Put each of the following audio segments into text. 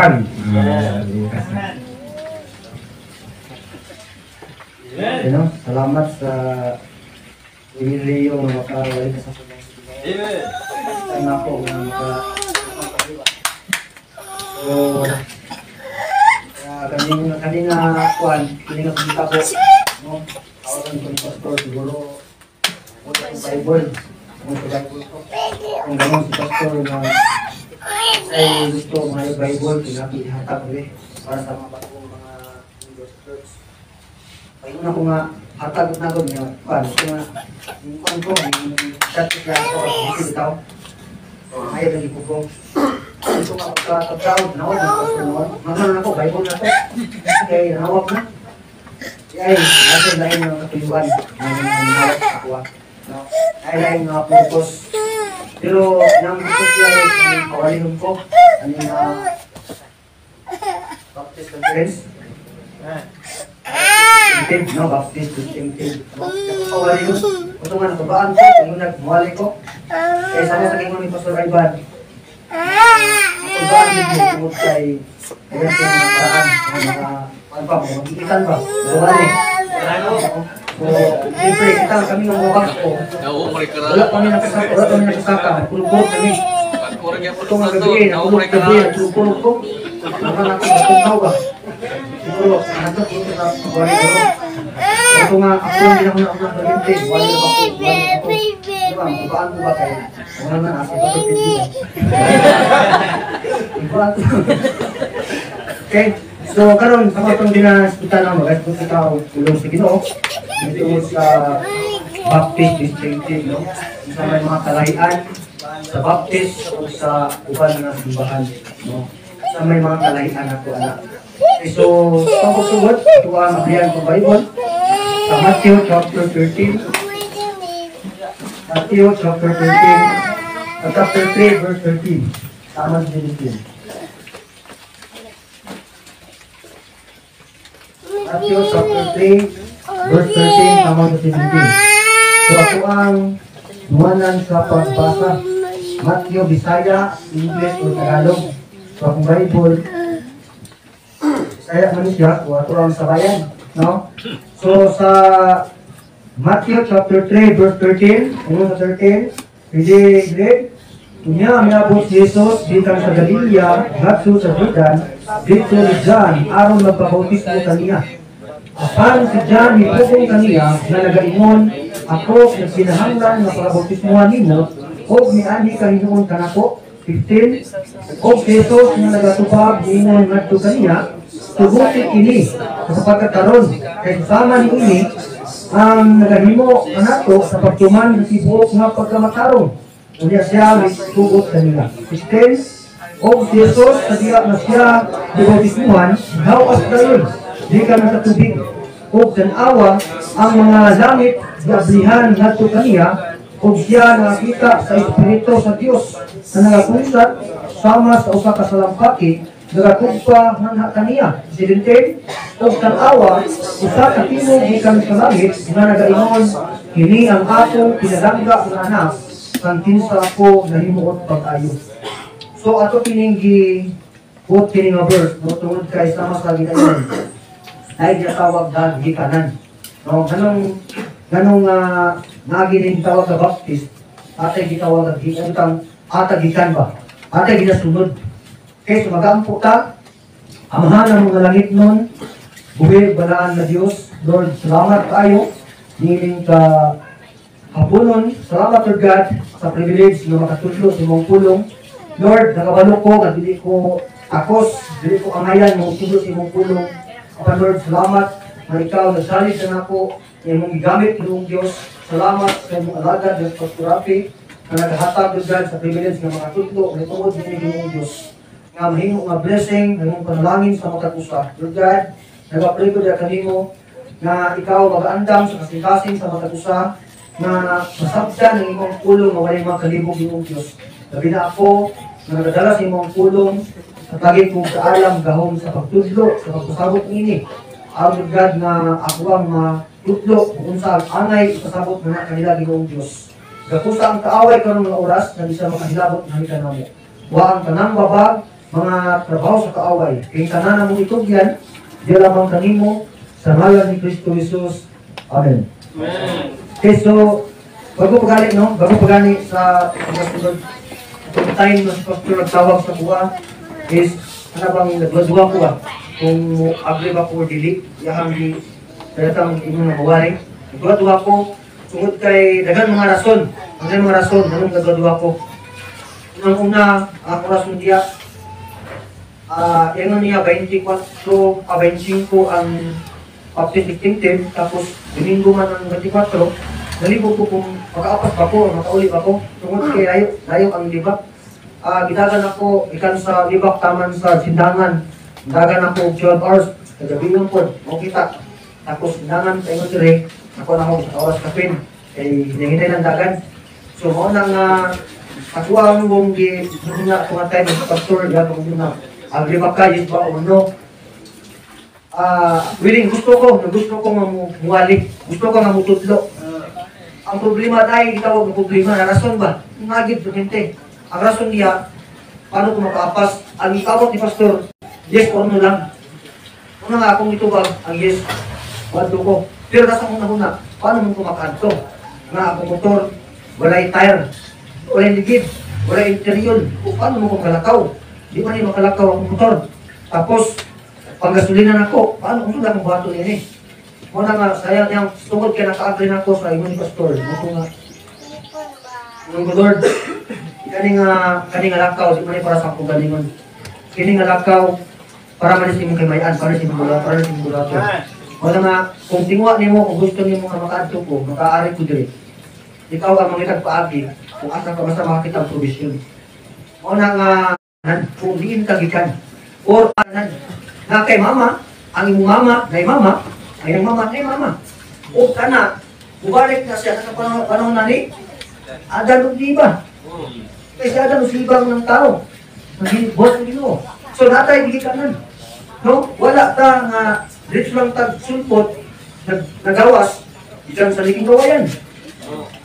kalikasan. Salamat sa Emilio na makawali sa sunang siguro. Sana po na so, kanina kuwan, kanina kumita ko, no? Awasan ko ni Pastor, siguro, muna yung Bible, kung gano'n si Pastor na ay gusto mga Bible, pinakihatag rin para sa mga bagong mga Windows Church. Pagkuna ko nga, hatag na ko niya, kuwan, yung kuwan ko, yung chat ko ko, hindi bitaw, ayaw na ko. Ito nga pagkakataon, nawag na Pastor nawag. Magano na ko, Bible na to. Kaya nawag na. Ay, nasa lain ng katuyuan. Nawag ako. Ay, lain mga purpose. Pero, nang purpose yan, kawalingon ko. Ano yung Baptist Conference? Distinctive, no? Baptist Distinctive. Kawalingon. Ito nga, natabaan ko. Kung nagmuwali ko. Kaya sana sa kong ni Pastor Ivan. Ito ba yung tungkol kay mga paraan, mga magigitan ba? Gawali. So, siyempre, kita kami ng mga bako. Wala kami nakasaka. Kulog kami. Ito nga gabi, nakulog ko. Naman natin matungkaw ba? Siguro, nato ito na gawali ko. Ito nga, ako yung ginagawa ng gawinte. Wali na ako. Diba, mabaan ko ba kayo? Mga na, asa ba ito pinto? Okay, so karon ako itong dinasita na mga kung ikaw tulong sa Ginoo dito sa Baptist Distinctive, no? Sa may mga kalahian sa Baptist o sa uban na simbahan, no? Sa may mga kalahian ako anak. Okay, so pagsusugod ito ang abrihan ko Bible sa Matthew chapter 13. Matthew chapter 13, chapter 3 verse 13. Tama din din. Matthew chapter 3 verse 13, tama din din. So ako ang nuwanan sa pagbasa. Matthew, Bisaya, English o Tagalog. So akong Bible, Bisaya man siya, o ato ang sabayan, no? So sa Matthew chapter 3 verse 13, ano sa 13? Hindi, Kunya miabot si Jesus dito sa Galilea, ngadto sa Jordan, dito ni John aron magpabautismo kaniya. Apan si John mipugong kaniya na nagaingon, ako nagsinahanglan nga pagabautismohan nimo, og miani Panginoon kanako. 15. Og si Jesus nga nagatubag niingon ngadto kaniya, tuguti kini sapagkat karon kay sama ni ini ang nagahimo kanato sa pagtuman ng tibuok nga pagkamakaron. Unya siya tugot kanila. 16. Og si Jesus sa diya na siya dibautismuhan, dawas dayon di ka sa tubig. Og tanawa ang mga langit gablihan ngadto kaniya, og siya nakita sa Espiritu sa Dios na nagakusat sama sa usa ka salampati nagatugpa nang kaniya. 17. Og tanawa usa ka tingog gikan sa langit nga nagaingon, kini ang akong pinadangga nga anak, kang kinsa ako nahimuot pag-ayo. So ato pininggi quote kini nga verse, no, tungod kay sama sa ginayon ay ginatawag na gikanan. No, ganong nagi din tawag sa Baptist, atay gitawag ang gikanan, atay gikan ba? Atay ginasunod. Okay, so mag-aampo ta, amahan ang mga langit nun, buwig balaan na Diyos. Lord, salamat tayo, niling ka hapunon, salamat Lord God sa privilege na makatudlo sa mong pulong. Lord, nakabalo ko, at dili ko akos, dili ko amayan, mong tudlo sa mong pulong. Apan Lord, salamat na ikaw nagsalit na ako, na mong igamit ng Diyos. Salamat sa mong alagad ng Pastor na naghahatag Lord God sa privilege na makatudlo, na tungod ng Diyos. Nga mahimo nga blessing, na mong panalangin sa matakusa. Lord God, nag-apray ko dyan kanimo na ikaw mag-aandam sa kasing-kasing sa matakusa, na masabdan ng imong pulong na walay mga kalibog ng Diyos. Labi na ako, na nagadala sa imong pulong, natagin kong kaalam gahom sa pagtudlo, sa pagpasabot ini. Lord God, na ako ang matudlo, kung saan angay ipasabot na kanila Ginoong Diyos. Gapusa ang kaaway karong mga oras, na isa makahilabot na hika namo. Wa ang tanang babag, mga trabaho sa kaaway. Kaya tanan mo itugyan, di lamang kanimo sa ngalan ni Kristo Jesus. Amen. Okay, so, bago pagani, no? Bago pagani sa sunod, itong time na si Pastor nagtawag sa kuha is, ano bang nagladuwa ko ba? Kung agree ba ko or dili, yahang di, kayatang inyong nabawari. Nagladuwa ko, tungod kay dagan mga rason. Dagan mga rason, anong nagladuwa ko? Unang-una, ang rason niya, yan niya, 25 ang Baptist Distinctive, tapos Domingo man ang 24, nalibog ko kung makaapas pa ko, makauli pa ko, tungod kay layo ang libak. Gidagan ako, ikan sa libak taman sa sindangan, dagan ako 12 hours, kagabiyon po, makita. Tapos sindangan sa ingon dire, ako na ako sa oras kapin, kay hinahinay ng dagan. So, mo nang ako ang mong gina tumatay ng pastor, yan ang gina, ang libak ka, yun ba o no? Willing, gusto ko nga muwalik, gusto ko nga mutudlo. Ang problema tayo, itawag ng problema, na rason ba? Nagid sa gente. Ang rason niya, paano ko makaapas? Ang itawag ni Pastor, yes or no lang. Una nga akong itubag, ang yes, wado ko. Pero nasa una-una, paano mo kumakadto? Nga akong motor, walay tire, walay ligid, walay interior. O paano mo kumalakaw? Di ba niyo makalakaw ang motor? Tapos, panggasolinan ako, paano kung sila kong bato niya eh? Muna nga, sayang niyang tungkol kaya naka-agree na ako sa imong pastor. Ito nga, mga Lord, kani nga lakaw, di man para sa akong galingon. Kini nga lakaw, para manisin mo kay mayan, para manisin mo bulato. Muna nga, kung tingwa niyo mo, kung gusto niyo mo na makaadto ko, makaari ko dire. Ikaw ang mga paagi, kung asa ka basta makakita ang provision. Muna nga, kung diin kagikan, or anan, na kay mama, ang imong mama, na mama, ay mama, o kana, bubalik na siya sa panahon na ni, Adan o Diba. Kasi Adan o Sibang ng tao, naging buhat ng Ginoo. So natay, bigay ka nun. No? Wala ka nga, rich lang tag-sulpot, nagawas, ikan sa liging gawayan.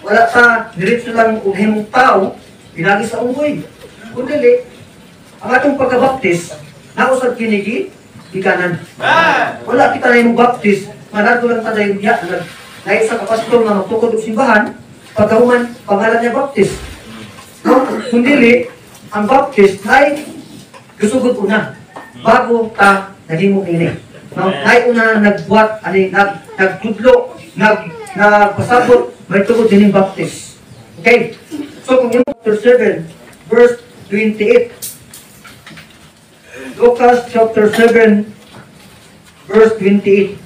Wala ka, rich lang uhimong tao, pinagi sa unggoy. Kundali, ang atong pagkabaptis, nausap kinigi, ikanan. Wala kita na yung baptis, manado lang tayo yung diya, na isa kapastor na magtukod ng simbahan, pagkahuman, pangalan niya baptis. No? Kundili, ang baptis ay gusugod una, bago ta naging mo ini. No? Ay una nagbuat, nagtudlo, nagpasabot, may tugod din yung baptis. Okay? So kung yung chapter 7, verse 28, Lucas chapter 7, verse 28.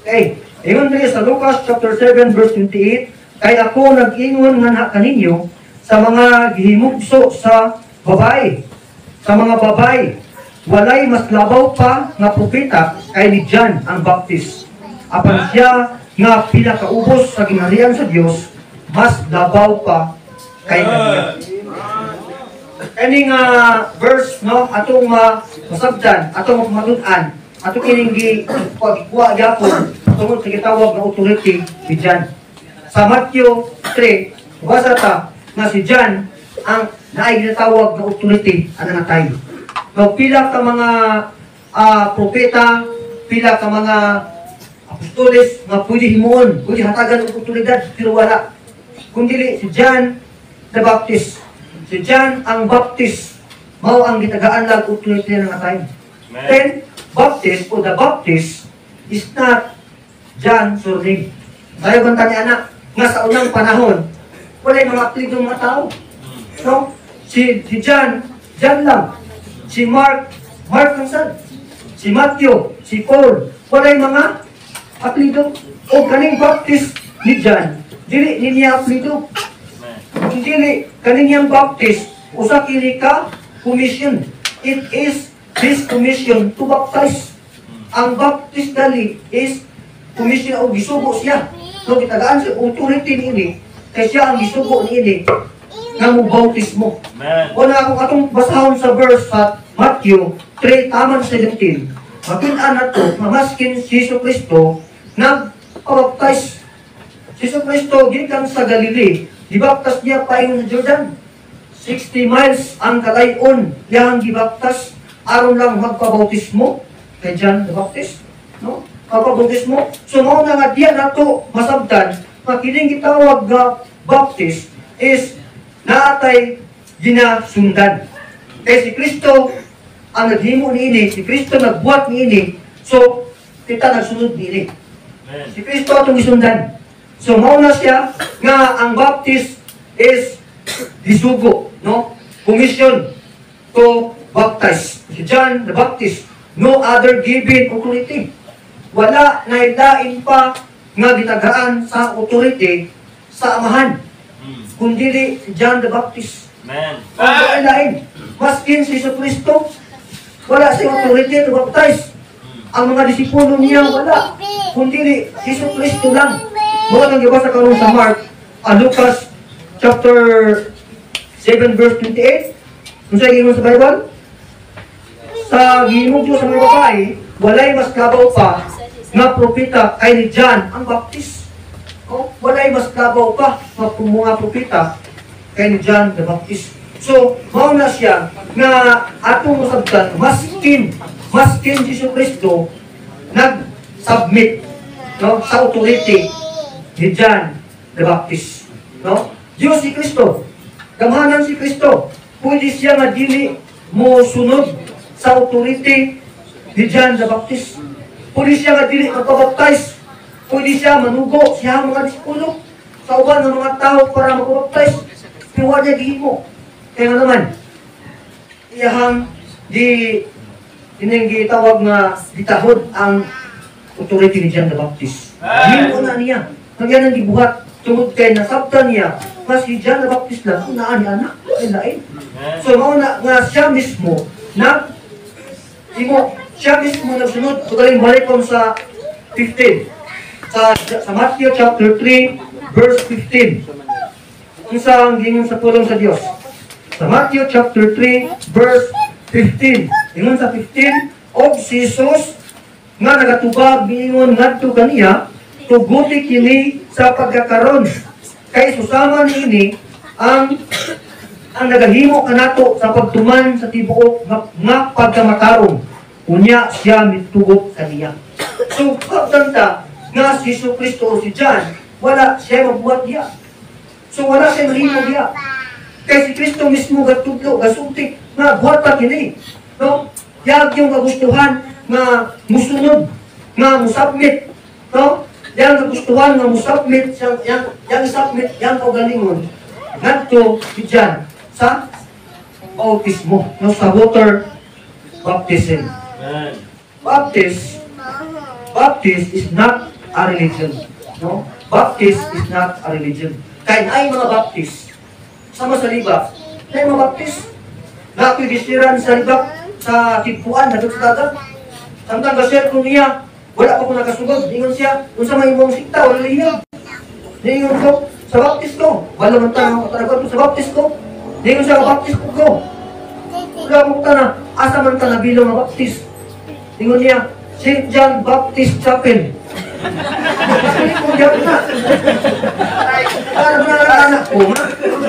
Okay, ingon diri sa Lucas chapter 7, verse 28, kay ako nag-ingon nga kaninyo sa mga gihimugso sa babae. Sa mga babae, walay mas labaw pa nga propeta kay ni John ang Baptist. Apan siya nga pinakaubos sa gingharian sa Dios, mas labaw pa kay kaniya. Kaning verse, no, atong masabdan, atong malunan, atong kining pagkuha gyapon tungod sa gitawag na authority ni John. Sa Matthew 3, basa ta na si John ang naay ginatawag na authority ana natay. No, pila ka mga propeta, pila ka mga apostoles nga pwede himuon, pwede hatagan og otoridad, pero wala. Kundi si John the Baptist. Si John ang Baptist, mao ang gitagaan lang authority na natay. Then, Baptist o the Baptist is not John surname. Tayo banta ni anak, nga sa unang panahon, wala yung mga apelidong mga tao. No? Si John, John lang. Si Mark lang sad. Si Matthew, si Paul, wala yung mga apelido. O kaning Baptist ni John, dili niya apelido. Dili, kaning yang Baptist, usa kini ka commission. It is his commission to baptize. Ang Baptist dali is commission o gisugo siya. No, kitagaan sa authority niini, kay siya ang gisugo niini nga mo bautismo. Wala akong atong basahon sa verse sa Matthew 3, taman 17. Makin-an na to, mamaskin si Jesu Cristo nag-baptize. Si Jesu Cristo gikan sa Galilee, gibaptas niya paingon sa Jordan. 60 miles ang kalayon yang gibaptas aron lang magpabautismo kay John the Baptist, no? Magpabautismo. So mao na nga diya nato masabtan nga kining gitawag nga Baptist is naatay ginasundan. Kay si Kristo ang naghimo niini, si Kristo nagbuhat niini, so kita nagsunod niini. Si Kristo atong isundan. So mao na siya nga ang Baptist is gisugo, no? Commission to baptize. Si John the Baptist, no other given authority. Wala na ilain pa nga gitagaan sa authority sa amahan. Kundi si John the Baptist. Amen. Wala ilain. Maskin si Kristo, wala siyang authority to baptize. Ang mga disipulo niya wala. Kundi si Kristo lang. Mga nang gabasa karon sa Mark, Lucas chapter 7 verse 28. Kung sa gingon sa Bible, sa gingon Diyos sa mga babae, walay mas kabaw pa nga propeta kay ni John ang Baptist. Oh, walay mas kabaw pa nga mga propeta kay ni John the Baptist. So, mao na siya nga atong masabtan, maskin Jesu Kristo nag-submit, no, sa authority ni John the Baptist, no? Diyos si Kristo, gamhanan si Kristo, pwede siya nga dili mo sunod sa authority ni John the Baptist. Pwede siya nga dili magpabaptize, pwede siya manugo siya mga disipulo sa uban ng mga tao para magpabaptize. Pero wala niya gihimo. Kaya nga naman, iyahang gitawag nga gitahod ang authority ni John the Baptist. Gihimo na niya. Nagyan ang gibuhat tungod kay nasabtan niya mas si John the Baptist lang kung naan niya anak. Lain. So mao na nga siya mismo siya mismo nagsunod. So galing balik ko sa 15. Sa Matthew chapter 3 verse 15. Kung saan gingon sa pulong sa Dios. Sa Matthew chapter 3 verse 15. Gingon sa 15, og si Jesus nga nagatubag giingon ngadto kaniya tuguti kini sa pagkakaron kay susama niini ang nagahimo kanato sa pagtuman sa tibuok nga pagkamatarong unya siya mitugot kaniya. So pagtanta nga si Jesus Kristo o si John wala siya magbuhat diya. So wala siya mahimo diya. Kay si Kristo mismo gatudlo gasulti nga buhat pa kini, no? Yag yung kagustuhan nga musunod nga musubmit, no? Yang nagustuhan nga musubmit yang submit yang kaugalingon ngadto si John sa bautismo, no, sa water baptism. Baptist is not a religion, no? Baptist is not a religion. Kaya ay mga Baptist sama sa liba, ay mga Baptist na pagisiran sa liba sa tipuan na sa dagat. Samtang gasir ko niya wala pa ko nakasugod, ingon siya, kung sa may imong sikta, wala lihiyag. Ingon ko, sa Baptist ko, wala man tanong kataragot ko sa Baptist ko. Ingon siya, Baptist ko. Wala mo na, asa man ka nabilong na Baptist. Ingon niya, St. John Baptist Chapel. Kung diyan na. Para na anak ko,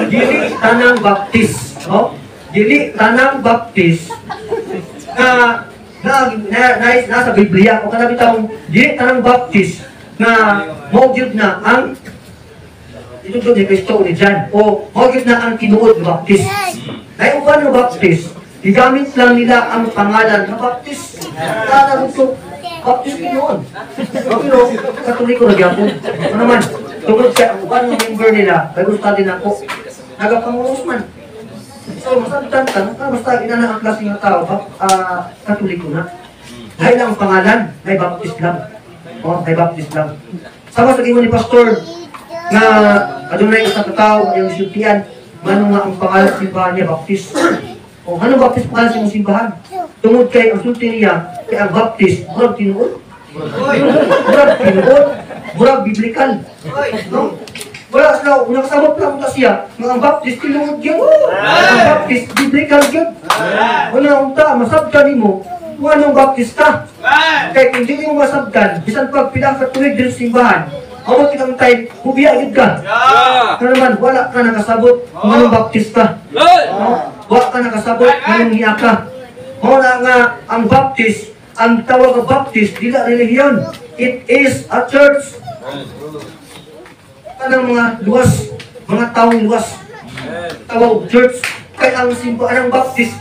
dili tanang Baptist. No? Dili tanang Baptist nasa Biblia o kanang bitawon di tanang Baptist na mawgyud na ang itutod ni Kristo ni John o mawgyud na ang tinuod ni Baptist. Ay uban ng Baptist, gigamit lang nila ang pangalan na Baptist. Kada gusto Baptist tinuod. Pero Katoliko na gyapon. Ano naman, tungod sa uban ng member nila, kay gusto din ako. Nagapangulos man. So, masabtan ka, basta inana ang klase ng tao, Katoliko na. Dahil lang ang pangalan, may Baptist lang. O, may Baptist lang. Sama sa gingon ni Pastor, na adunay isang katao, yung sultian, manong nga ang pangalan sa simbahan niya, Baptist. O, anong Baptist pangalan sa simbahan? Tungod kay ang sulti niya, kay ang Baptist, murag tinuod. Murag biblikal. No? Wala sila, nakasabot lang ta siya, nga ang Baptist tinuod yun. Ang Baptist, biblikal yun. Wala unta, masabtan mo, kung anong Baptist ka. Kaya kung hindi mo masabtan, bisan pag pinakatulig din sa simbahan, Mawag kitang time, hubiya yun ka. Ano naman, wala ka nakasabot, anong baptista. Wala ka nakasabot, anong hiya ka. Muna nga, ang baptist, ang tawag ng baptist, dila relihiyon. It is a church. Kanang mga luwas, mga taong luwas. Tawag church. Kaya ang simbahan ng baptist,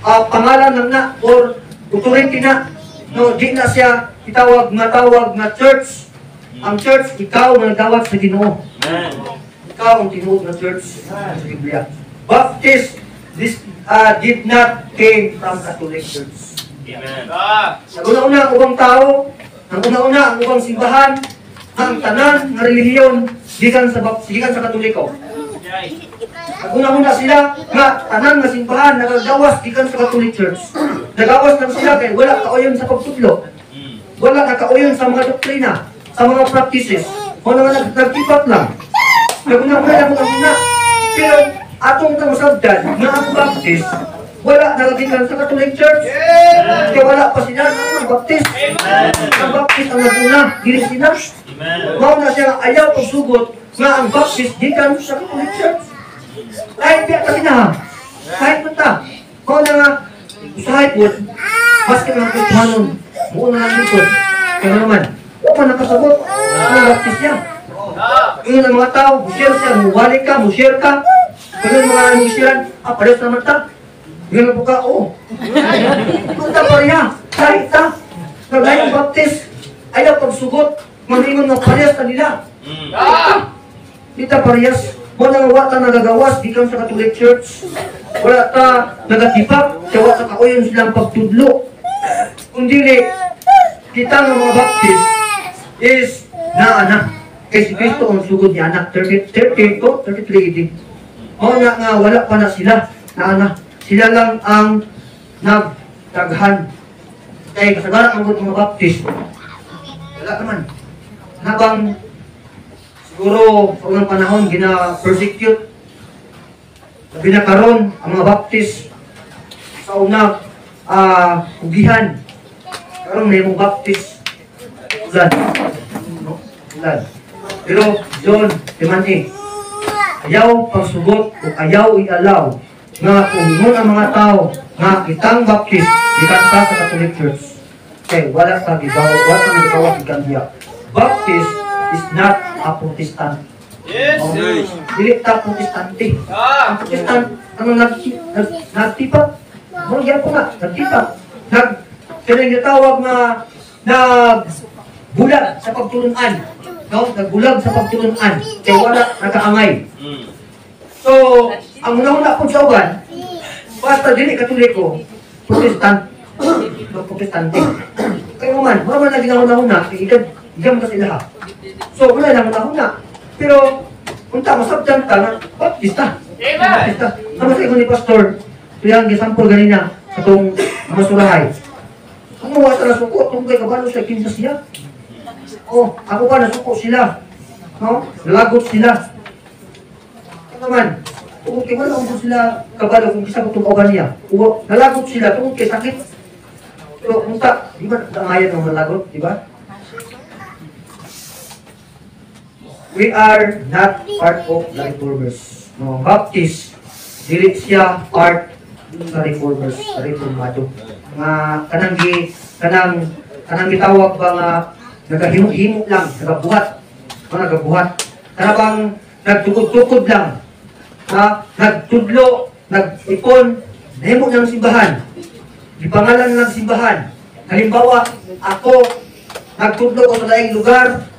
pangalan lang na, or authority na. No, di na siya itawag na church. Ang church, ikaw ang nagtawag sa Ginoo. Ikaw ang tinuod ng church sa Biblia. Baptist did not came from Catholic Church. Amen. Ang una-una ang ubang tao, ang una-una ang ubang simbahan, ang tanan ng relihiyon, gikan sa Katoliko. Ang una-una sila, nga tanan ng simbahan, nagagawas gikan sa Catholic Church. Nagawas lang sila kaya wala kauyon sa pagtudlo. Wala nakauyon sa mga doktrina, sa mga practices. Wala nga nagtipat lang. Naguna-una. Pero atong tamasabdan, nga ang Baptist, wala nalagikan sa Catholic Church. Kaya wala pa sila ng Baptist. Ang Baptist ang naguna, dili sila. Mauna siya ayaw o sugot nga ang Baptist gikan sa Catholic Church. Kahit piya ka sinaha. Kahit punta. Mauna nga, usahay po, maski ng Kristiyanon, muna lang ito. Kaya naman, o pa nakasabot, ang Baptist niya. Ngayon ang mga tao, mushare siya, muwalik ka, mushare ka. Ngayon mga mushiran, pares naman ta. Ngayon po ka, oo. Punta pa rin ha, kahit ta. Nagayang Baptist, ayaw pagsugot, maningon ng pares na nila. Dita parehas, wala nga wata nagagawas, di kan sa Catholic Church. Wala ta nagatipag, kaya wata kauyon silang pagtudlo. Kundi kita ng mga Baptist is na kay si Cristo ang sugod niya anak 33 AD. O nga wala pa na sila na sila lang ang nagtaghan. Kaya kasagaran ang mga Baptist wala naman habang siguro sa unang panahon gina-persecute binakaron ang mga Baptist sa unang ugihan. Karon may mong Baptist ulan. Pero John Timani, ayaw pagsugot o ayaw i-allow nga kung ang mga tao nga kitang Baptist ikanta sa Catholic Church. Kaya wala sa gibaw, wala sa nagkawa ikandiya. Baptist is not a Protestant. Yes! Dili ta Protestante. Ang Protestant, ano nagtipat? Ano yan po nga, nagtipat. Kaya yung tawag na nagbulag sa pagtulunan. No? Nagbulag sa pagtulunan. Kaya wala nakaangay. So, ang una-una po sa ugan, basta dili Katoliko, Protestant, Protestante. Kaya naman, wala man na ginauna-una, igam ka sila ha. So, wala lang una-una. Pero, kung tama, sabdan ka na, Baptista. Baptista. Ano sa ni Pastor, tuyang gisampol ganina, sa itong masurahay. Ano wala na suko, itong kay kabalo sa kinsas siya. Oh, ako pa nasuko sila. No? Lagot sila. Ano naman, tungkol kay wala kung sila kabalo kung isa ko tumawagan niya. Nalagot sila, tungkol kay sakit. Pero, unta, di ba nangayan ng malagot, di ba? We are not part of the Reformers. No, Baptist, dili siya part sa Reformers, sa Reformado. Nga kanang gitawag ba nga nagahimo-himo lang, nagabuhat. Kana bang nagtukod-tukod lang. Nagtudlo, nag-ipon, nahimo ng simbahan. Di pangalan ng simbahan. Halimbawa, ako nagtudlo ko sa daing lugar.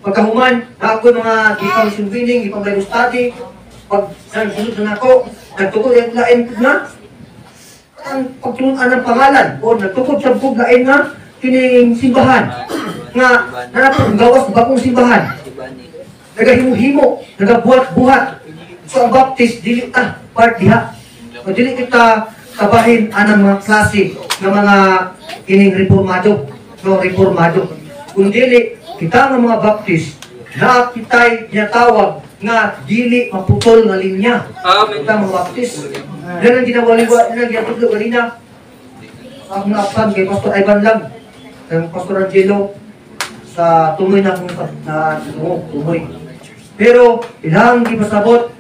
Pagkahuman, ako mga ipang sunbiling, ipang Bible study, pag sunod na ako, nagtukod yung lain na, ang pagtulunan ng pangalan, o nagtukod sa lain na, kining simbahan, nga nanapag gawas ng bagong simbahan, nagahimo-himo, nagabuhat-buhat, so ang Baptist, dili ta, part diha, o dili kita kabahin anang mga klase ng mga kining reformado, kung dili, kita ng mga Baptist na kita'y tinatawag nga dili maputol nga linya. Kita mga Baptist. Yan ang ginawaliwa, yan ang ginatudlo kanina. Ang naapsan kay Pastor Ivan lang, ng Pastor Angelo, sa tumoy na kung na tumoy. Pero ilang gipasabot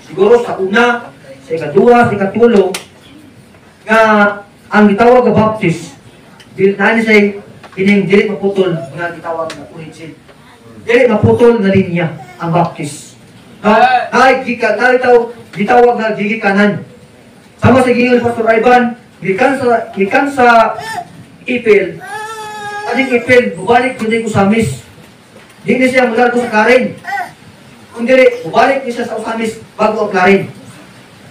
siguro sa una, sa ikaduha, sa ikatulo nga ang gitawag nga baptist nani say kining dili maputol nga gitawag nga origin. Dili maputol nga linya ang baptist. Ay gitawag nga gigikanan. Sama sa gingon Pastor Ivan, gikan sa ipil. Ading ipil bubalik kundi ko sa Usamis. Di na siya mula ko sa Karen. Kung dili bubalik niya sa Usamis bago ang Karen.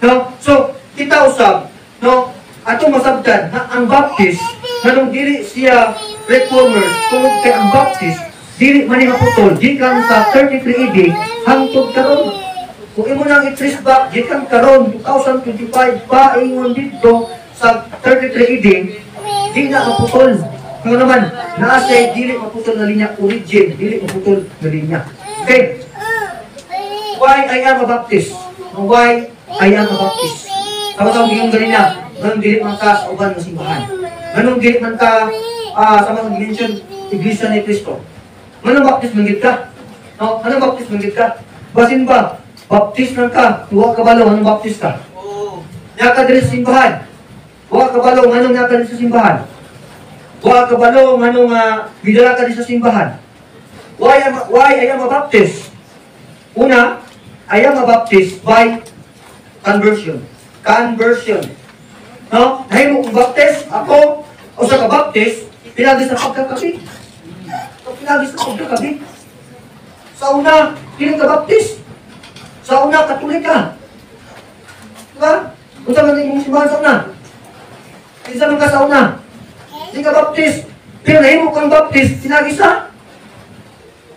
No? So kita usab, no? Ato masabtan na ang baptist nanong dili siya reformers tungod kay ang baptist dili man maputol gikan sa 33 AD hangtod karon. Kung imo nang i-trace back gikan karon 2025 pa ingon dito sa 33 AD di na maputol. Kung naman naa siya dili maputol na linya origin, dili maputol na linya. Okay. Why I am a Baptist? Why I am a Baptist? Sama-sama bigyan ganina, ganun dili man ka sa uban ng simbahan. Ganun dili man ka sa mga dimension Iglesia ni Cristo. Manong Baptist manggid ka? No? Anong Baptist manggid ka? Basin ba? Baptist lang ka, tuwa ka balo, anong Baptist ka? Nya ka diri sa simbahan. Tuwa ka balo, anong nya ka diri sa simbahan? Tuwa ka balo, anong bidala ka diri sa simbahan? Why I am a Baptist? Una, I am a Baptist by conversion. Conversion. No? Nahimo kong Baptist, ako, o sa ka-Baptist, pinagis sa pagkakabit. Pinagis sa pagkakabit. Sa una, kiling ka-Baptist. Sa una, Katolik ka. Diba? Kung saan natin mong simbahan sa una? Kinsa man ka sa una? Hindi ka Baptist. Pero nahimo kang Baptist, pinagis sa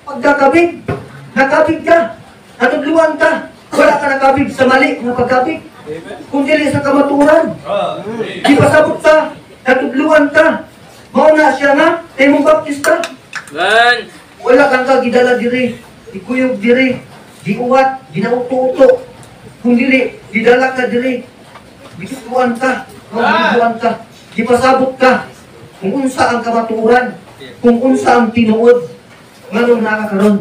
pagkakabit. Nakabit ka. Natudluan ka. Wala ka nakabit sa mali na pagkabit. Kung dili sa kamaturan. Di pasabot ka. Natudluan ka. Mauna siya nga. Ay mong Baptista. Wala kang kagidala diri. Ikuyog diri. Diuwat. Ginauto-uto. Kung dili, didala ka diri. Ditutuan ka. Ditutuan ka. Di pasabot ka. Kung unsa ang kamaturan. Kung unsa ang tinuod. Nganong nakakaroon.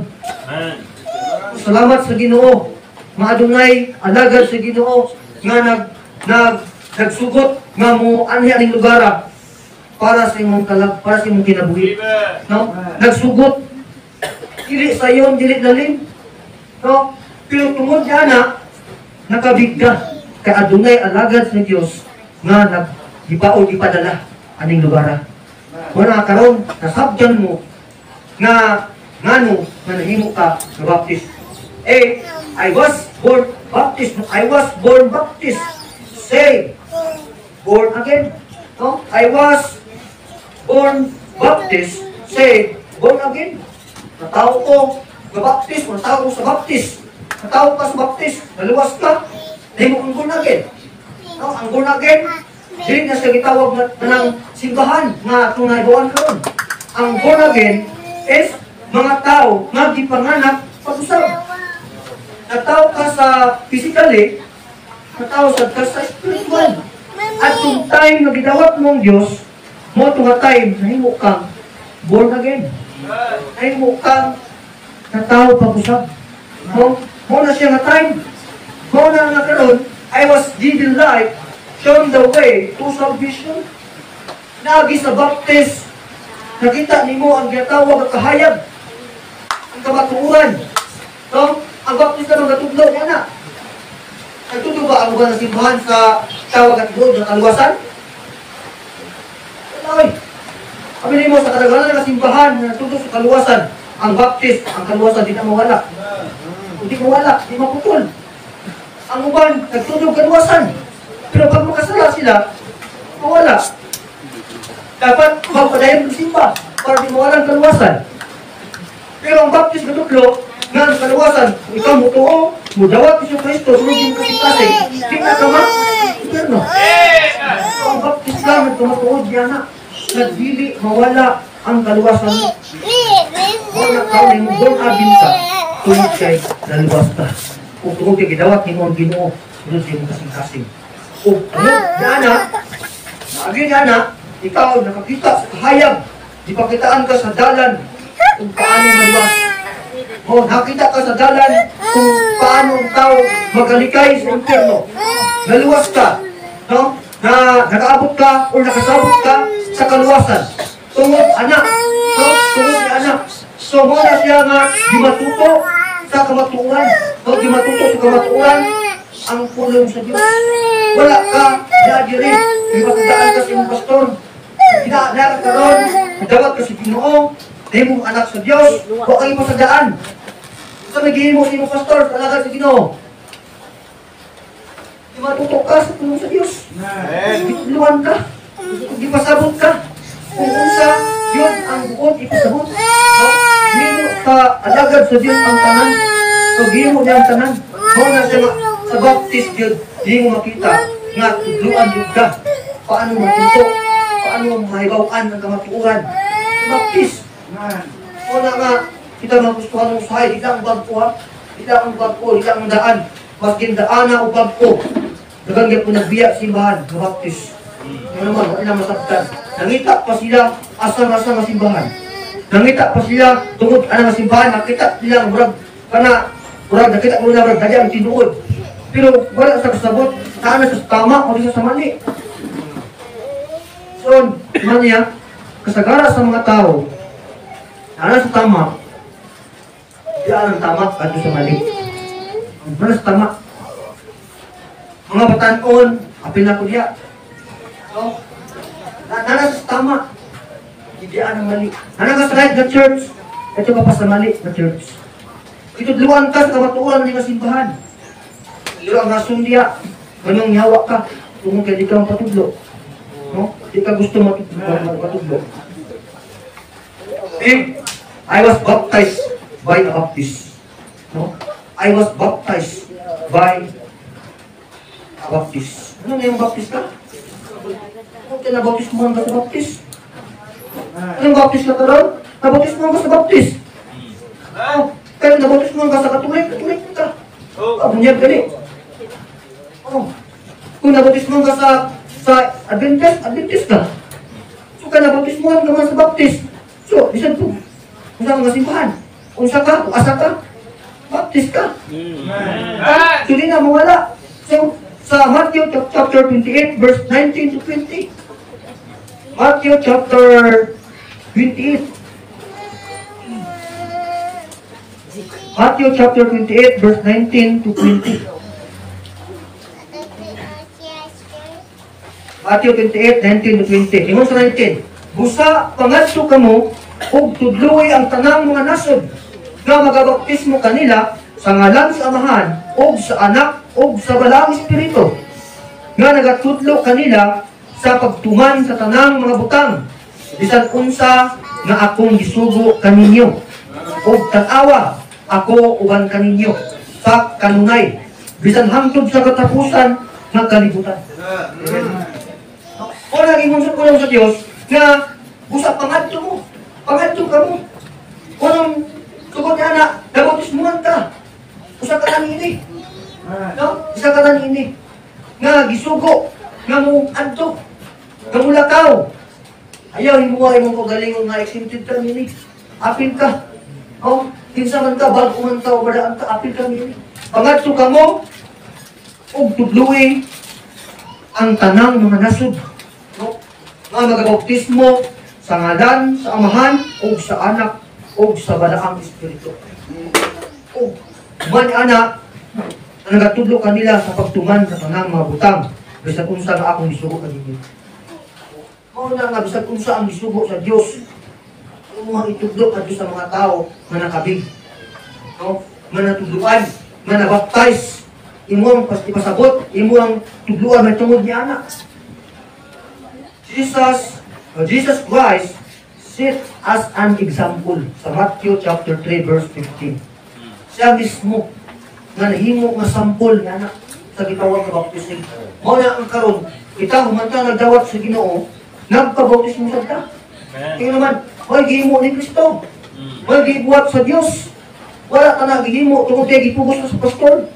Salamat sa Ginoo. Maadungay alagad sa Ginoo nga nagsugot nga mo anhi aning lugar para sa imong para sa imong kinabuhi. No? Nagsugot dili sayon dili lalim. No? Pero tungod ana nakabigda kay adunay alagad sa Dios nga naggipaog gipadala aning lugar. Wala karon nasabdan mo nga ngano nga nahimo ka nga Baptist. I was born Baptist. I was born Baptist. Say, born again. No? I was born Baptist. Say, born again. Natao ko sa Baptist. Natao ko sa Baptist. Natao ka sa Baptist. Naluwas ka. Nahimo kang born again. No? Ang born again, dili na siya gitawag na ng simbahan nga itong naibuan karon. Ang born again is mga tao nga gipanganak pag-usab. Natao ka sa physically, natao ka sa spiritual. At kung time na gidawat mong Diyos, mo itong time, nahimo kang born again. Nahimo kang natao pag-usab. Mo na siya nga time. Mo na nga karon, I was given life, shown the way to salvation. Nagi sa Baptist, nakita nimo ang ginatawag at kahayag. Ang kamatuuran. No? Ang Baptist na nagatudlo niya na. Nagtudlo ba ang mga simbahan sa tawag at doon ng kaluwasan? Wala. Kami mo sa kadagalan ng simbahan na nagtudlo sa kaluwasan. Ang Baptist, ang kaluwasan di na mawala. Hindi mawala, di maputol. Ang uban, nagtudlo kaluwasan. Pero pag makasala sila, mawala. Dapat magpadayon ng simba para di mawala ang kaluwasan. Pero ang Baptist nagtudlo, nga ang kaluwasan, kung ikaw mo tuo, mo dawat si Kristo, tulogin ka si kasi, di na ka ma-interno. So, ang Baptist lang, nagkamatuod yan na, nagdili, mawala ang kaluwasan mo. Kung nagkaon mo, born again ka, tulog kay naluwas ka. Kung tulog kay gidawat ni mo ang Ginoo, tulog kay mo kasing-kasing. Kung ano, yan na, ikaw nakakita sa kahayag, di pakitaan ka sa dalan, kung paano maluwas. O, nakita ka sa dalan kung paano ang tao magalikay sa impyerno. Naluwas ka, no? Na nakaabot ka o nakasabot ka sa kaluwasan. Tungod anak, no? Tungod ni anak. So, muna siya nga gimatuto sa kamatuan. No? Gimatuto sa kamatuan ang pulong sa Diyos. Wala ka, dadi rin. May matandaan ka sa iyong pastor. Hinaanak ka ron, madawat ka sa Ginoo, dahil mong anak sa Diyos, huwag kayo masadaan. Sa nagiging mo sa iyong pastor, talaga sa Ginoo. Di matutok ka sa tulong sa Diyos. Luwan ka, di pasabot ka. Kung unsa, yun ang bukod, ipasabot. So, hindi mo ka alagad sa Diyos ang tanan. So, hindi mo niya ang tanan. Muna siya sa baptist yun, hindi mo makita nga tudluan yun ka. Paano matuto? Paano mahibawaan ng kamatuuran? Sa baptist. Muna nga, kita magustuhan ng usahay, di lang ang bagpo ha. Di lang ang bagpo, di lang ang daan. Maskin daan na o bagpo. Nagangyan ko nagbiya simbahan, sa baptist. Ano naman, wala na masaktan. Nangita pa sila, asang-asang na simbahan. Nangita pa sila, tungod na simbahan, nakita sila, murag, nakita ko na, dali ang tinuod. Pero wala sa kasabot, saan na sa tama o sa mali. So, man niya, kasagara sa mga tao, saan sa tama, diyan ang tama at sa mali. Ang wala sa tama. Mga batanon, apil na ko diya. So, nana sa tama, diyan ang mali. Nana ka sa right na church, ito ka pa sa mali na church. Ito luwan ka sa kamatuan ng simbahan. Luwan nga sundia, manong yawa ka, kung kaya di ka patudlo. No? Di ka gusto matudlo. I was baptized by a Baptist. No? I was baptized by a Baptist. Ano na yung Baptist ka? Kung kaya nabaptist mo ka sa Baptist? Anong Baptist ka doon? Nabaptist mo ka sa Baptist? Kaya nabaptist mo ka sa Katolik ka. Bunyag ka rin. Kung nabaptist mo ka sa Adventist ka. So kaya nabaptist mo ka man sa Baptist. So, bisan po. Kung saan mga simbahan. Kung saan ka, kung asa ka, Baptist ka. So, di na mawala. So, sa Matthew chapter 28, verse 19 to 20. Matthew chapter 28. Matthew chapter 28, verse 19 to 20. Matthew 28, 19 to 20. Ingon sa 19. Busa, pangadto kamo, ug tudluoy ang tanang mga nasod, nga magabaptismo kanila sa ngalan sa Amahan, ug sa Anak, ug sa Balang Espiritu, nga nagatudlo kanila sa pagtuman sa tanang mga butang, bisan unsa nga akong gisugo kaninyo, ug tanawa ako uban kaninyo sa kanunay, bisan hangtod sa katapusan ng kalibutan. O naging unsod ko lang sa Diyos na busa pangadto mo, pangadto ka mo. Unang tugod na na, nabautismuhan ka. Usa ka lang ini. No? Isa ka lang ini. Nga gisugo, nga mong adto, nga mong lakaw. Ayaw, himuhay mong kagalingon nga exempted ka nini. Apil ka. O, kinsa man ka, bago man ka, o badaan ka, apil ka nini. Pangadto ka mo, ug tudluin ang tanang mga nasod. No? Nga magabautismo sa ngalan, sa Amahan, o sa Anak, o sa Balaang Espiritu. O, man anak, na nagatudlo kanila sa pagtuman sa tanang mga butang, bisan unsa nga akong gisugo kanila. Mao na nga, bisan unsa ang gisugo sa Dios, ano mo ang itudlo kadto sa mga tao na nakabig. No? Nga natudluan, nga nabaptize, imo ang pasabot, imo ang tudluan na tungod ni anak. Jesus Christ set as an example sa Matthew chapter 3 verse 15. Siya mismo nga nahimo nga sampol nga anak sa gitawag nga baptism. Mao na ang karon kita humanta nagdawat sa Ginoo, nagpabautismo sa ta. Kaya naman, hoy gihimo ni Kristo. Hoy gibuhat sa Dios. Wala ka na gihimo tungod kay gipugos sa pastor.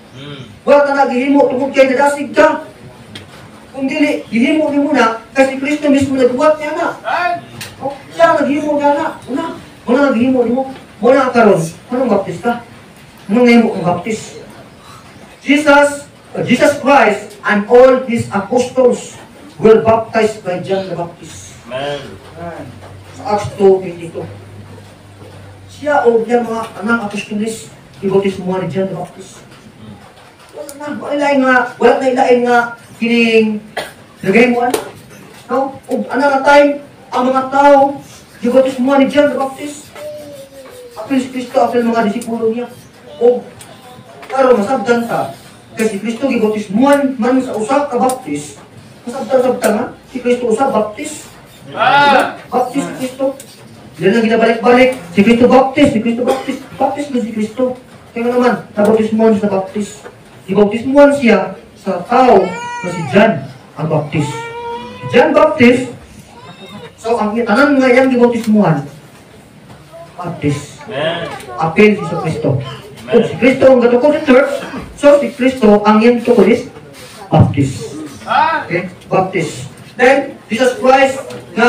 Wala ka na gihimo tungod kay nadasig ka. Kung dili, gihimo ni muna kasi Kristo mismo nagbuhat niya na. Siya naghimo niya na. Una, Muna naghimo mo. Muna karon, anong baptist ka? Anong nahimo kong baptist? Jesus Christ and all His apostles were baptized by John the Baptist. Amen. Sa Acts 2:22. Siya o yung mga anang apostolis, ibautis mo ni John the Baptist. Wala na ilain nga kining lagay mo ano? No? O anang time, ang mga tao, ibautis mo ni John the Baptist. Apil si Kristo, apil mga disipulo niya. O, klaro, masabdan ta. Kasi Kristo gibautis mo man sa usak ka baptist. Masabdan-sabdan nga, si Kristo usap baptist. Baptist si Kristo. Yan lang ginabalik-balik. Si Kristo baptist, si Kristo baptist. Baptist na si Kristo. Kaya naman, nabautismuhan sa baptist. Ibautismuhan siya sa tao na si John ang baptist. John Baptist, so ang tanan nga yan gibautismuhan, baptist. Apel si Kristo. Kung si Kristo ang gatukod sa church, so si Kristo ang yan tukod is baptist. Okay? Baptist. Then, Jesus Christ na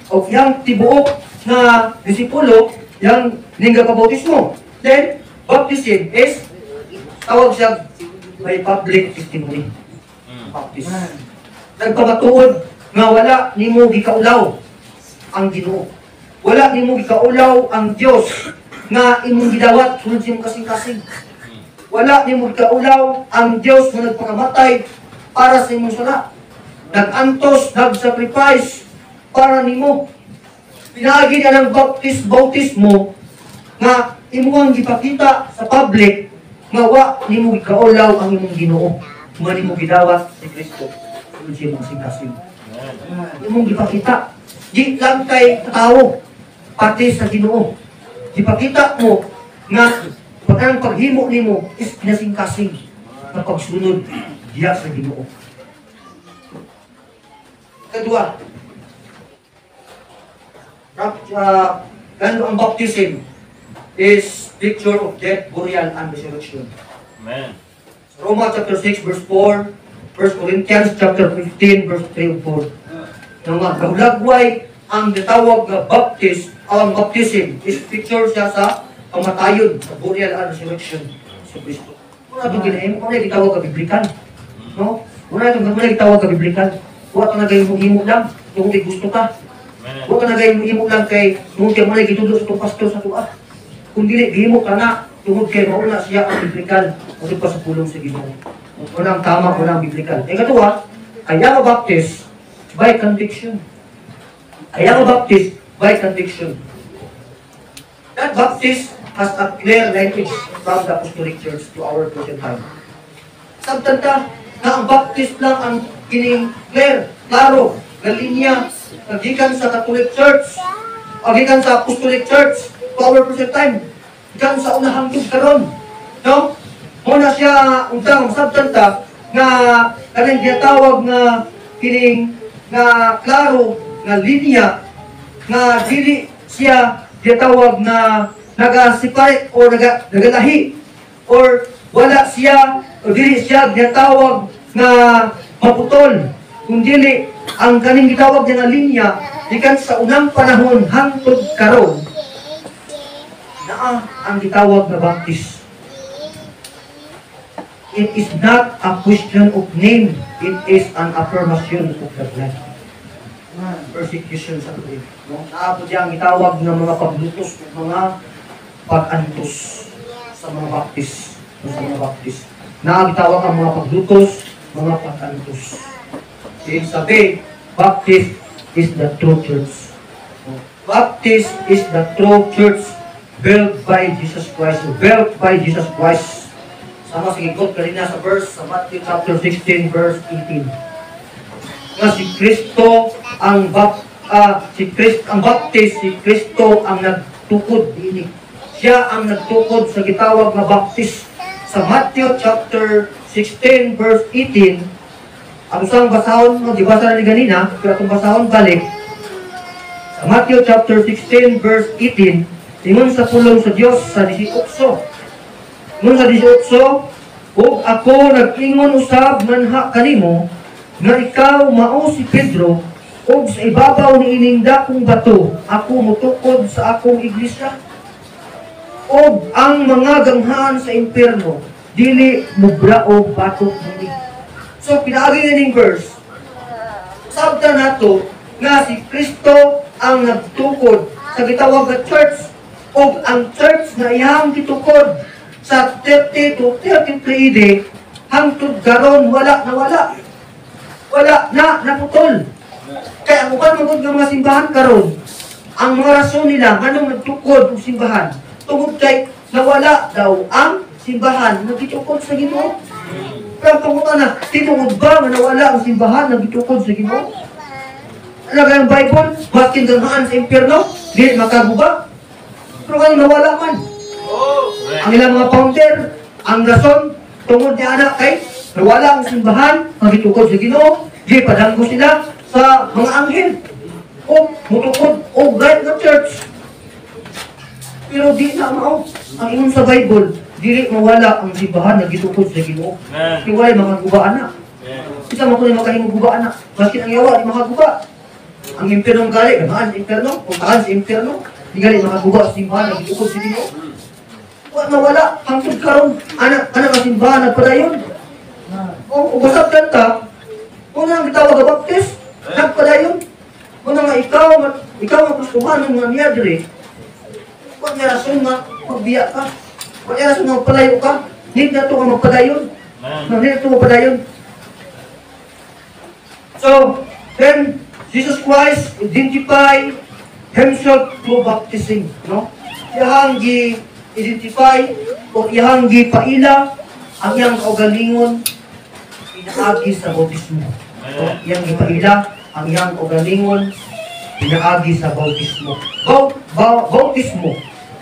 o yang tibuok na disipulo, yang ningga pabautismo. Then, baptism is tawag siya may public testimony. Baptist. Nagpamatuod nga wala nimo gikaulaw ang Ginoo. Wala nimo gikaulaw ang Dios nga imong gidawat sulod sa imong kasing-kasing. Wala nimo gikaulaw ang Dios nga nagpakamatay para sa imong sala. Nag-antos, nag-sacrifice para nimo. Pinaagi na ng bautismo nga imuang gipakita sa public nga wa nimo gikaulaw ang imong Ginoo. Nga nimo gidawat si Kristo sulod sa imong kasing-kasing. Imong gipakita di lang kay tao pati sa Ginoo. Ipakita mo nga ang paghimo nimo is kinasing-kasing na pagsunod diya sa Ginoo. Kedua, ang baptism is picture of death, burial, and resurrection. Amen. Roma chapter 6 verse 4, 1 Corinthians chapter 15 verse 3 and 4. Nga gahulagway ang gitawag nga ang baptism is picture siya sa kamatayon, sa burial and resurrection sa Kristo. Una itong ginahimo, una gitawag ka biblical. No? Una gitawag ka biblical. Huwag ka nagayimo lang, kung may gusto ka. Huwag ka nagayimo lang kay kung kaya mo na gitudo sa itong pastor sa tuwa. Kung dili, gihimo ka na, tungod kay mauna siya ang biblical o pa sa pulong sa Ginoo. Unang tama, unang biblical. E katuwa, kaya ka baptist by conviction. Kaya ka baptist by conviction. That baptist has a clear language from the Apostolic Church to our present time. Sabtanta na ang baptist lang ang kining clear, klaro, galinya, nagikan sa Catholic Church, nagikan sa Apostolic Church to our present time. Diyan sa unahang karon, no? Muna siya untang sabtanta nga kanang gitawag nga kining nga klaro nga linya nga dili siya gitawag na naga-separate o nagalahi or wala siya o dili siya gitawag nga maputol kung dili ang kaning gitawag nga linya gikan sa unang panahon hangtod karon naa ang gitawag na baptist. It is not a question of name, it is an affirmation of the blood. Persecution sa tuloy. Naa po diyang gitawag ng mga paglutos, mga pag-antos sa mga baptist. Sa mga baptist. Naa gitawag ang mga paglutos, mga pag-antos. Ibig sabihin, baptist is the true church. Baptist is the true church built by Jesus Christ. Built by Jesus Christ. Sama sa gigot kanina sa verse sa Matthew chapter 16 verse 18. Nga si Kristo ang baptist, si Kristo ang nagtukod dinhi. Siya ang nagtukod sa gitawag na baptist. Sa Matthew chapter 16 verse 18, ang usang basahon mo, di basa na ni ganina, pero itong basahon balik. Sa Matthew chapter 16 verse 18, ingon sa pulong sa Dios sa 18. Nung sa 18, ug ako nag-ingon usab manha kanimo nga ikaw mao si Pedro ug sa ibabaw ni ining dakong bato ako mutukod sa akong iglesia. Og ang mga ganghaan sa impyerno dili mubraog batok muni. So pinaagi ning verse. Sabta nato nga si Kristo ang nagtukod sa gitawag nga church, og ang church na iyang gitukod sa 30 to 33 AD hangtod karon wala na naputol. Kaya ang uban magod nga mga simbahan karon, ang mga rason nila nganong nagtukod og simbahan tungod kay nawala daw ang simbahan nagtukod sa Ginoo. Pero pangutan na, tinuod ba nga nawala ang simbahan nagtukod sa Ginoo? Ano kaya ang Bible? Bakin ganghaan sa impyerno? Di makaguba? Pero kaya nawala man. Ang ilang mga founder, ang rason tungod niya anak kay nawala ang simbahan nagtukod sa Ginoo. Di padanggo sila sa mga anghel o mutukod o right na church. Pero di na mao ang ingon sa Bible, dili mawala ang simbahan na gitukod sa Ginoo. Iwalay mga gubaan na. Kita mo ko na makahimong gubaan na. Maski ang yawa di makaguba. Ang impyerno gali, gamaan sa impyerno, puntahan sa impyerno, di gali makaguba sa simbahan na gitukod sa Ginoo. Mawala hangtod karon anak ang simbahan nagpadayon. O basab kanta, kung ang gitawag nga baptist, nagpadayon. Kung nga ikaw magustuhan ng mga niya dire, huwag niya rason nga magbiya ka. Huwag niya rason nga magpalayo ka. Hindi na ito ka magpadayon. Hindi na ito magpadayon. So, then, Jesus Christ identify himself through baptism. No? Iyahang gi-identify o iyahang gi-paila ang iyang kaugalingon pinaagi sa bautismo. So, iyang gi-paila ang iyang kaugalingon pinaagi sa bautismo. Bautismo.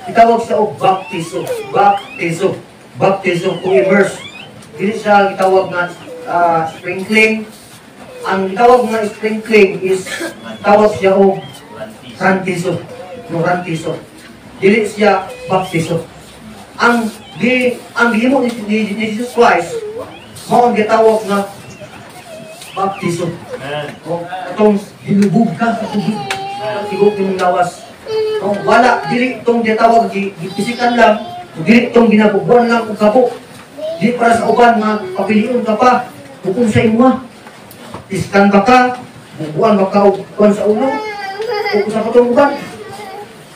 Itawag sa baptizo. Baptizo kung immerse. Dili siya itawag nga sprinkling. Ang itawag nga sprinkling is tawag siya rantizo. No rantizo. Dili siya baptizo. Ang gihimo ni Jesus Christ mao ang gitawag nga baptizo. Itong hinubog ka sa tubig. Tigok yung lawas. Wala, dili itong gitawag, gipisikan lang, dili itong ginabubuan lang kung kabuk. Dili para sa uban, mapiliun ka pa, bukong sa imuha. Iskan ba ka, bubuan ba ka uban sa ulo, o sa katong uban.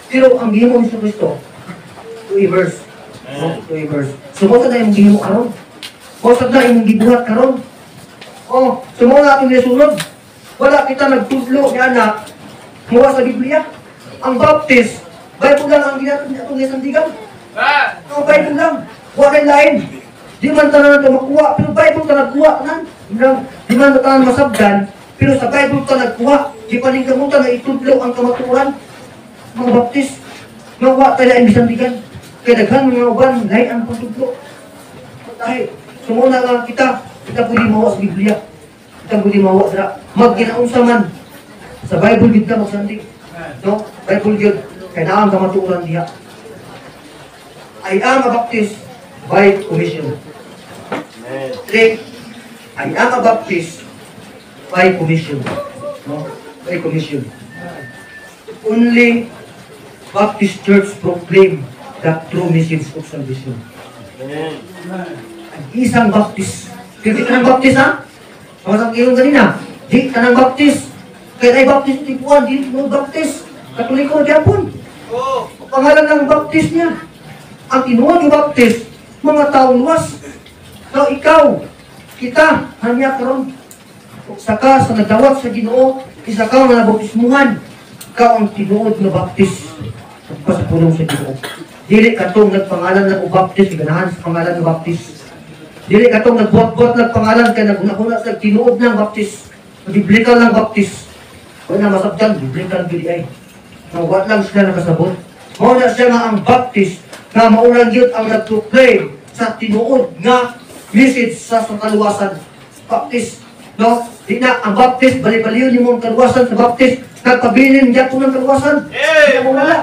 Pero ang gihimo ni Kristo, 2 verse. 2 verse. Sumota na yung gihimo karon. Sumota na yung gibuhat karon. Sumota na itong nasunod. Wala kita nagtudlo ni anak, mula sa Biblia. Ang baptist, Bible lang ang ginatong niya itong isandigan. Ang Bible lang. Huwag ay lain. Di man tanan ito makuha, pero Bible ka nagkuha. Di man tanan masabdan, pero sa Bible ka nagkuha. Di pa rin kamutan na itudlo ang kamaturan. Mga baptist, makuha tayo ang isandigan. Kaya daghan mga uban, lain ang pagtudlo. Dahil, sumuna lang kita pwede mawa sa Biblia. Kita pwede mawa sa mag-ginaunsa man. Sa Bible, kita magsandig. No? Bible yun. Kaya naang kamaturan diha. I am a Baptist by commission. 3. I am a Baptist by commission. No? By commission. Only Baptist Church proclaim the true message of salvation. Ang isang Baptist. Hindi ka ng Baptist, ha? Masang kayo ganina. Di ka ng Baptist. Kaya ay Baptist tipuan, di mo Baptist. Katoliko Japon. Pangalan ng Baptist niya. Ang tinuod ng Baptist, mga tao luwas. So ikaw, kita, hanya karon. Saka sa nagdawat sa Ginoo, isa ka nga nabautismuhan. Ikaw ang tinuod na Baptist. Pagpasapulong sa Ginoo. Dili katong nagpangalan ng Baptist, ganahan sa pangalan ng Baptist. Dili katong nagbuhat-buhat ng pangalan kaya naguna-una sa tinuod ng Baptist. Biblikal ng Baptist. Wala na masabdan, biblikal gili ay. Nawat lang sila nakasabot. Mauna siya nga ang Baptist na maunang yun ang nag-proclaim sa tinuod nga message sa kaluwasan. Baptist. No? Di na, ang Baptist, bali-baliw niyo mong kaluwasan sa Baptist, nagpabilin niya po ng kaluwasan. Di na mawala.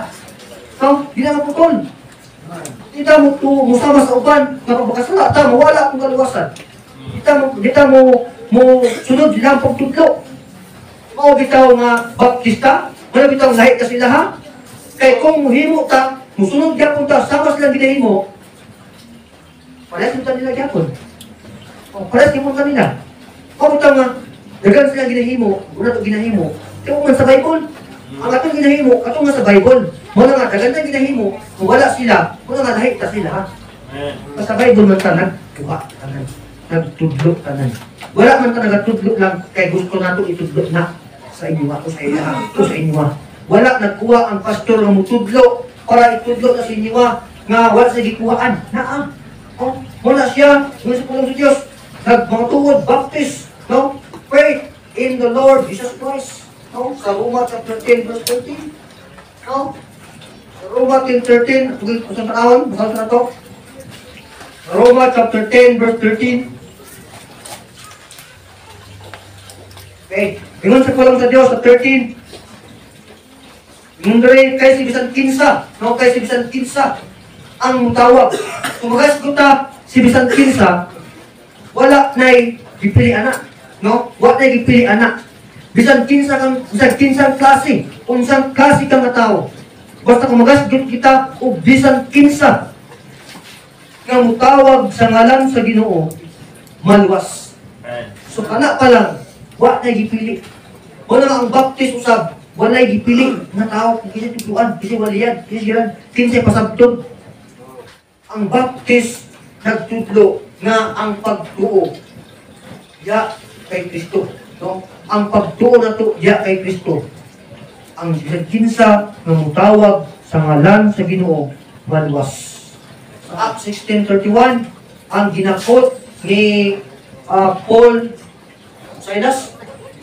No? Di na maputol. Di na mo musama sa uban, napabakasala, mawala akong kaluwasan. Di na mo sunod, di na ang pagtudlo. mao bitaw nga baptista, wala bitaw lahi ka sila ha. Kay kung muhimo ta, musunod gyapon ta sama silang ginahimo. Parehas mo nila gyapon. O parehas mo nila. O bitaw nga dagan silang ginahimo, una to ginahimo. Kung man sa Bible, ang atong ginahimo, atong nga sa Bible, wala nga dagan na ginahimo, kung wala sila, wala nga lahi ta sila ha. Sa Bible man ta nagkuha tanan, nagtudlo tanan. Wala man ta nagatudlo lang kay gusto nato itudlo na sa inyo ako sa ila ako sa inyo. Wala nagkuha ang pastor nga mutudlo para itudlo na sa inyo nga wala sa gikuhaan. Naa. Oh, wala siya, nga sa pulong sa Dios, nagmatuod baptist, no? Faith in the Lord Jesus Christ. No? Sa Roma chapter 10 verse 13. No? Sa Roma 10:13, usang tanawon, bukal sa nato. Roma chapter 10 verse 13. Okay, ingon sa kulang sa Dios sa 13. Ingon diri kay si bisan kinsa, no kay si bisan kinsa ang mutawag. Kung magasguta si bisan kinsa, wala nay gipili anak, no? Wala nay gipili anak. Bisan kinsang klase, unsang klase kang tao. Basta kung magasgot kita o bisan kinsa nga mutawag sa ngalan sa Ginoo, maluwas. So kana pa lang, wa na gipili. Wala nga ang baptist usab, wala gipili nga tao kung kinsa tuluan, kinsa waliyan, kinsa pasabton. Ang baptist nagtudlo nga ang pagtuo ya kay Kristo, no? Ang pagtuo nato ya kay Kristo. Ang kinsa nga mutawag sa ngalan sa Ginoo, maluwas. Sa Acts 16:31, ang ginakot ni Paul Silas,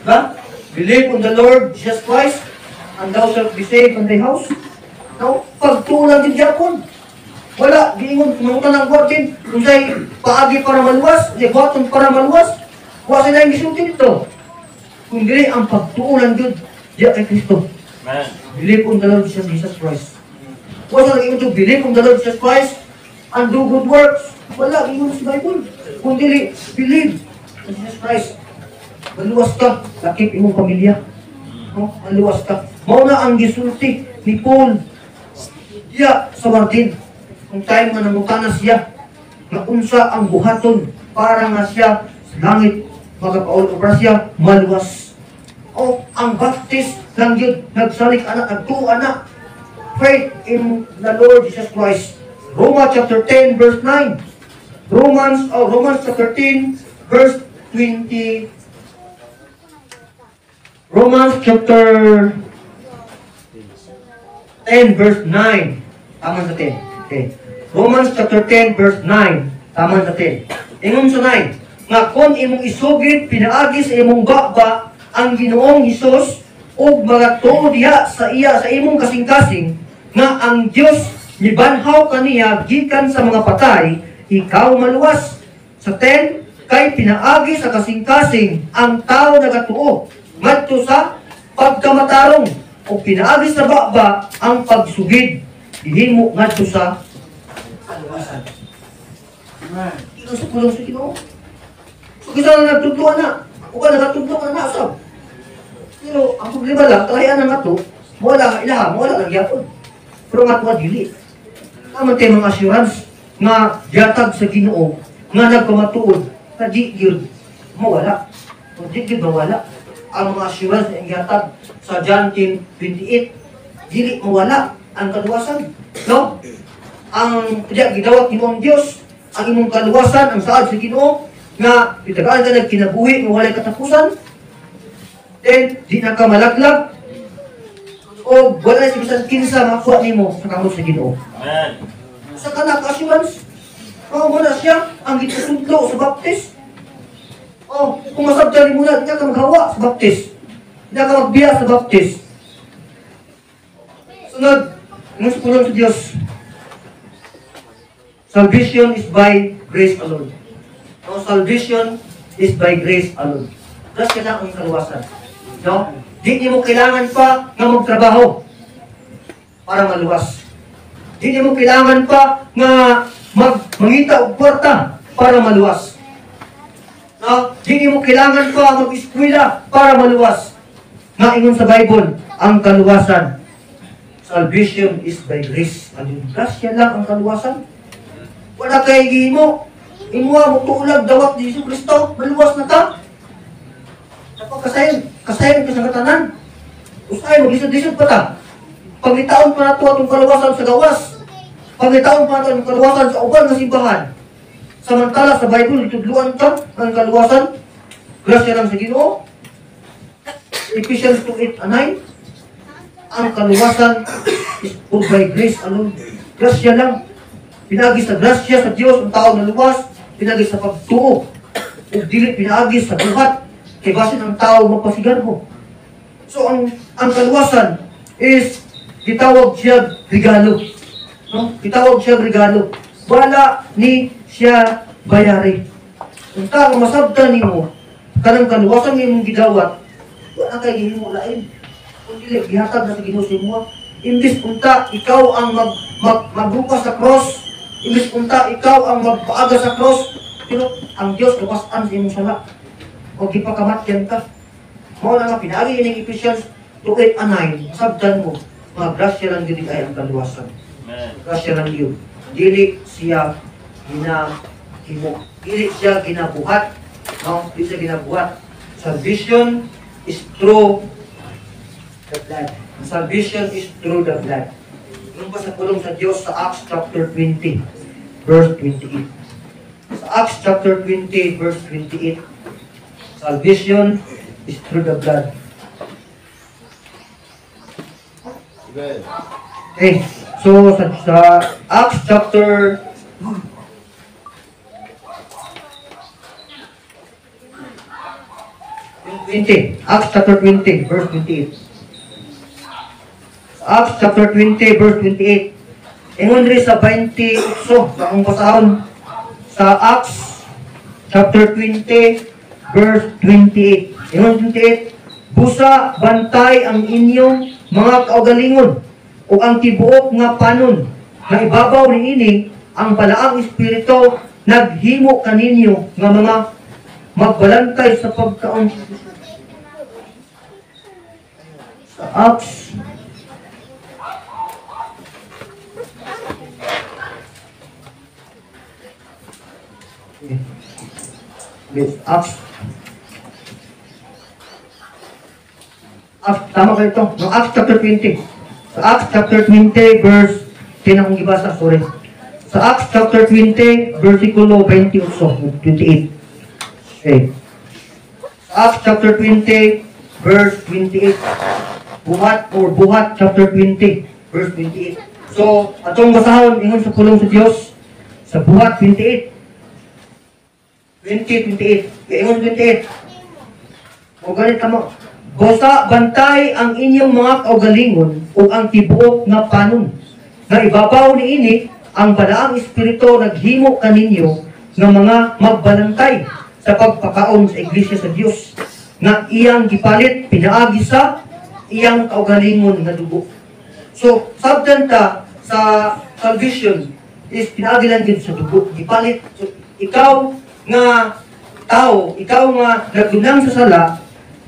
ba? Believe on the Lord Jesus Christ, and thou shalt be saved and thy house. No? Pagtuo lang din Japon. Wala, giingon, mangutan ng guardin, kung sa'y paagi para maluwas, di buhaton para maluwas, wala sila yung gisulti nito. Kung dili, ang pagtuo lang din, diya kay Kristo. Believe on the Lord Jesus Christ. Wala sila giingon to, believe on the Lord Jesus Christ, and do good works. Wala, giingon sa Bible. Kung dili, believe on Jesus Christ. Maluwas ka, lakip imong pamilya. No? Maluwas ka. Mauna ang gisulti ni Paul, diya sa Martin. Kung tayo nga namutana siya, na unsa ang buhaton para nga siya sa langit, magkapaul-obra siya, maluwas. O, ang baptist lang yun, nagsalik anak, nagtuo anak, faith in the Lord Jesus Christ. Roma chapter 10 verse 9. Romans chapter 10 verse 20. Romans chapter 10 verse 9. Tama sa 10. Okay. Romans chapter 10 verse 9. Tama sa 10. Ingon sa 9. Nga kon imong isugid pinaagi sa imong baba ang Ginoong Hesus ug mga tuo diha sa imong kasing-kasing nga ang Dios nibanhaw kaniya gikan sa mga patay, ikaw maluwas. Sa 10, kay pinaagi sa kasing-kasing ang tao nagatuo ngadto sa pagkamatarong o pinaagi sa baba ang pagsugid dihimo ngadto sa kaluwasan. Ito sa pulong sa Ginoo. So kita na nagtudloan na. O ka nagatudloan na asab. Pero ang problema lang, kalayan na nga ito, wala ilaha, wala nagyapon. Pero nga ito dili. Naman tayo mga assurance nga yatag sa Ginoo nga nagpamatuod na di yun mawala. O di yun mawala. Ang mga assurance na yatag sa John 10:28, dili mawala ang kaluwasan. No? Ang gidawat imong Dios, ang imong kaluwasan, ang saad sa Ginoo, nga itagaan ka nagkinabuhi, nga walay katapusan, then di na ka malaglag, o wala na si bisan kinsa makuha nimo sa kamot sa Ginoo. Amen. Sa kanak assurance, wala siya ang gitusudlo sa baptist. O, kung masabdan mo na, di ka maghawa sa baptist. Di ka magbiya sa baptist. Sunod, nung pulong sa Diyos, salvation is by grace alone. No, salvation is by grace alone. Plus kailangan ang kaluwasan. No? Di mo kailangan pa nga magtrabaho para maluwas. Di mo kailangan pa nga mangita og kwarta para maluwas. No? Di mo kailangan pa mag-eskwela para maluwas. Nga ingon sa Bible, ang kaluwasan, salvation is by grace. Ano, grasya lang ang kaluwasan. Wala kay gihimo. Imuha mo tulag dawat ni Hesus Kristo, maluwas na ka. Kasayon ka sa katanan. Usay mo lisod-lisod pa ta. Pagitaon pa nato atong kaluwasan sa gawas. Pagitaon pa nato ang kaluwasan sa uban nga simbahan. Samantala sa Bible itudluan ka ang kaluwasan. Grasya lang sa Ginoo. Ephesians 2:8-9. Ang kaluwasan is all by grace alone. Grasya lang. Pinagi sa grasya sa Dios ang tao na luwas. Pinagi sa pagtuo. O dili pinagi sa buhat. Kay basin ang tao magpasigarbo. So ang kaluwasan is gitawag siya regalo. No? Gitawag siya regalo. Wala ni siya bayari. Kung ka masabtan nimo kanang kaluwasan nimong gidawat, wala kay gihimo lain. Kung dili gihatag na sa Ginoo sa imo, imbis unta ikaw ang magbukas sa cross, imbis unta ikaw ang magpaaga sa cross, pero ang Dios kapas-an sa imong sala. O gipakamatyan ka. Mao na nga pinaagi ning Ephesians 2:8-9. Sabdan mo, mga grasya lang dili ay ang kaluwasan. Grasya lang yun. Dili siya ginahimo. Dili siya ginabuhat. No? Dili siya ginabuhat. Salvation is through the blood. Salvation is through the blood. Yung pa sa pulong sa Diyos sa Acts chapter 20, verse 28. Sa Acts chapter 20, verse 28, salvation is through the blood. Okay, so sa Acts chapter 20, Acts chapter 20, verse 28. Sa Acts chapter 20, verse 28. Ingon rin sa 28, sa akong basahon. Sa Acts chapter 20, verse 28. Ingon 28, busa bantay ang inyong mga kaugalingon o ang tibuok nga panon na ibabaw niini ang balaang espiritu naghimo kaninyo nga mga magbalantay sa pagkaon. Sa Acts tama kayo ito. No, Acts chapter 20. Sa Acts chapter 20, verse 10 akong ibasa, sorry. Sa Acts chapter 20, versikulo 28. Okay. Sa Acts chapter 20, verse 28. Buhat chapter 20, verse 28. So, atong basahon, ingon sa pulong sa Diyos, sa Buhat 28. 28. Ingon 28. O ganit kamo. Busa bantay ang inyong mga kaugalingon o ang tibuok nga panon. Na ibabaw niini ang balaang espiritu naghimo kaninyo nga mga magbalantay sa pagpakaon sa iglesia sa Dios. Na iyang gipalit pinaagi sa iyang kaugalingon nga dugo. So, sabdan ta sa salvation is pinaagi lang din sa dugo. Gipalit. So, ikaw nga tao, ikaw nga nagdunang sa sala,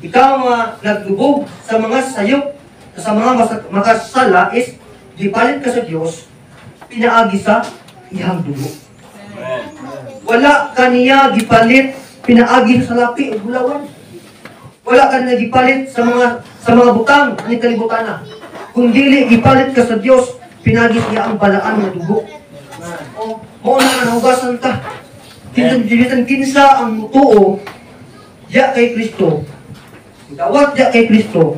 ikaw nga nagdubog sa mga sayop, sa mga makasala is gipalit ka sa Dios, pinaagi sa iyang dugo. Wala kaniya gipalit pinaagi sa salapi o bulawan. Wala kaniya gipalit sa mga butang ani kalibutan. Kung dili gipalit ka sa Dios, pinagi siya ang balaan nga dugo. Mo na nahugasan ka. Kinsa ang mutuo ya kay Kristo. Dawat ya kay Kristo,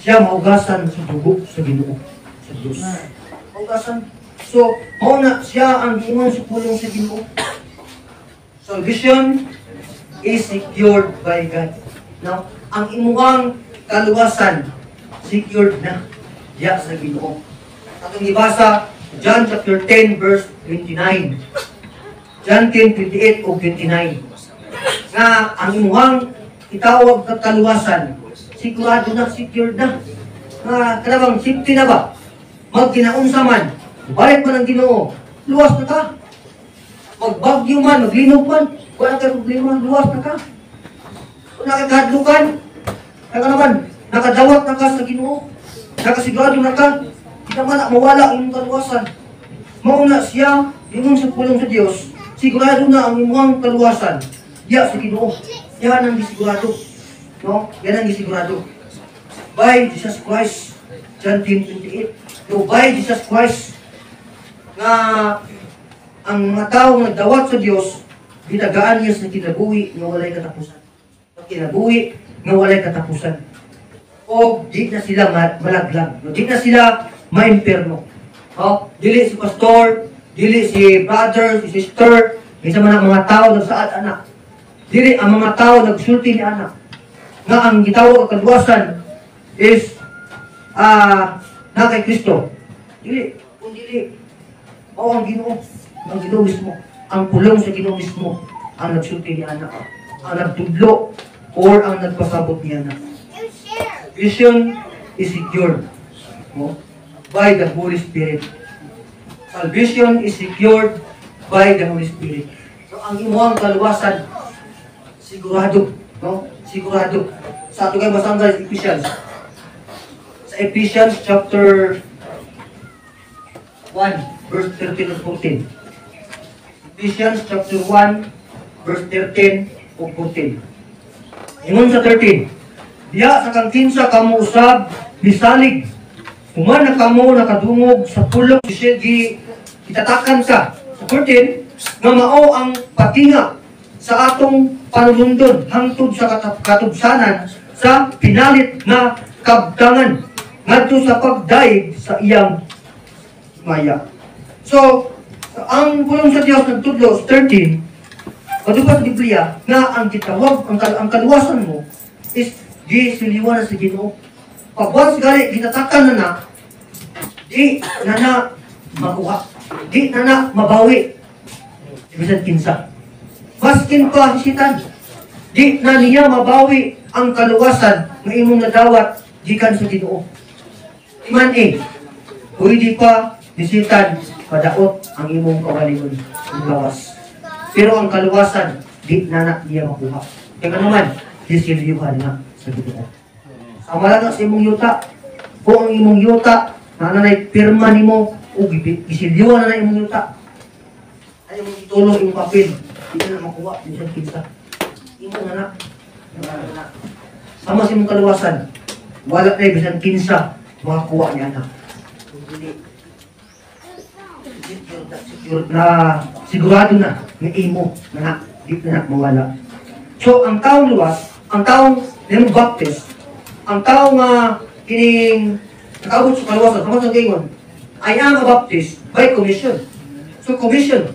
siya maugasan sa dugo sa Ginoo, sa Diyos. Maugasan. So, mauna siya ang giingon sa pulong sa Ginoo. Salvation is secured by God. Now, ang imuhang kaluwasan, secured na ya sa Ginoo. Atong ibasa, John chapter 10, verse 29. John 10:28 o 29. Nga, ang imuhang itawag na kaluwasan, sigurado na, secured na. Kanabang safety na ba? Magkinaunsa man, balik man ang Ginoo, luwas na ka. Magbagyo man, maglinog man, wala ka problema, luwas na ka. Wala ka kahadlukan, kaya naman, nakadawat na ka sa Ginoo, nakasigurado na ka, kita man na mawala ang imong kaluwasan. Mauna siya, ingon sa pulong sa Dios, sigurado na ang imong kaluwasan. Diya sa Ginoo. Yan ang gisigurado. No? Yan ang gisigurado. By Jesus Christ. John 10:28. No, by Jesus Christ. Nga ang mga tao nagdawat sa Dios, gitagaan niya sa kinabuhi nga walay katapusan. Kinabuhi nga walay katapusan. O di na sila malaglag. No? Di na sila maimperno. No? Dili si pastor, dili si brother, si sister, isa man ang mga tao nagsaad anak. Dili ang mga tao nagsulti ni anak. Nga ang gitawag ang kaluwasan is na kay Kristo. Dili, kung dili, o ang Ginoo mismo, ang pulong sa Ginoo mismo, ang nagsulti ni anak, ang nagtudlo, or ang nagpasabot ni anak. Vision is secured by the Holy Spirit. Salvation is secured by the Holy Spirit. So, ang imuhang kaluwasan, sigurado, no? Sigurado. Sa ato kayo basang sa Ephesians. Sa Ephesians chapter 1, verse 13 and 14. Ephesians chapter 1, verse 13 and 14. Ingon sa 13. Diya sa kang kinsa kamo usab bisalig. Human na kamo nakadungog sa pulong gi itatakan sa. Sa 14, nga mao ang patinga sa atong panulundon hangtod sa katubsanan sa pinalit na kabtangan ngadto sa pagdaig sa iyang maya. So, ang pulong sa Dios nagtudlo sa 13, padugay sa Biblia nga ang gitawag ang kaluwasan mo is gisiliwan na sa Ginoo. Pag once gali ginatakan na di na makuha, di na mabawi. Bisan kinsa. Maskin pa hisitan, di na niya mabawi ang kaluwasan ng imong nadawat gikan sa Ginoo. Iman pwede pa hisitan padaot ang imong kawalingon ng lawas. Pero ang kaluwasan, di na niya makuha. Kaya naman, disilihan na sa Ginoo. Sama lang sa imong yuta. Kung ang imong yuta, nanay pirma nimo, o gisilihan na imong yuta. Ay mong itulong imong papel, hindi na makuha, hindi siya kinsa. Imong anak, sama sa imong kaluwasan, wala na bisan kinsa, makakuha niya anak. Sigurado na, may imo, na di na mawala. So, ang taong luwas, ang taong nang baptist, ang taong kining nakaabot sa kaluwasan, sama sa gingon, I am a baptist by commission. So, commission.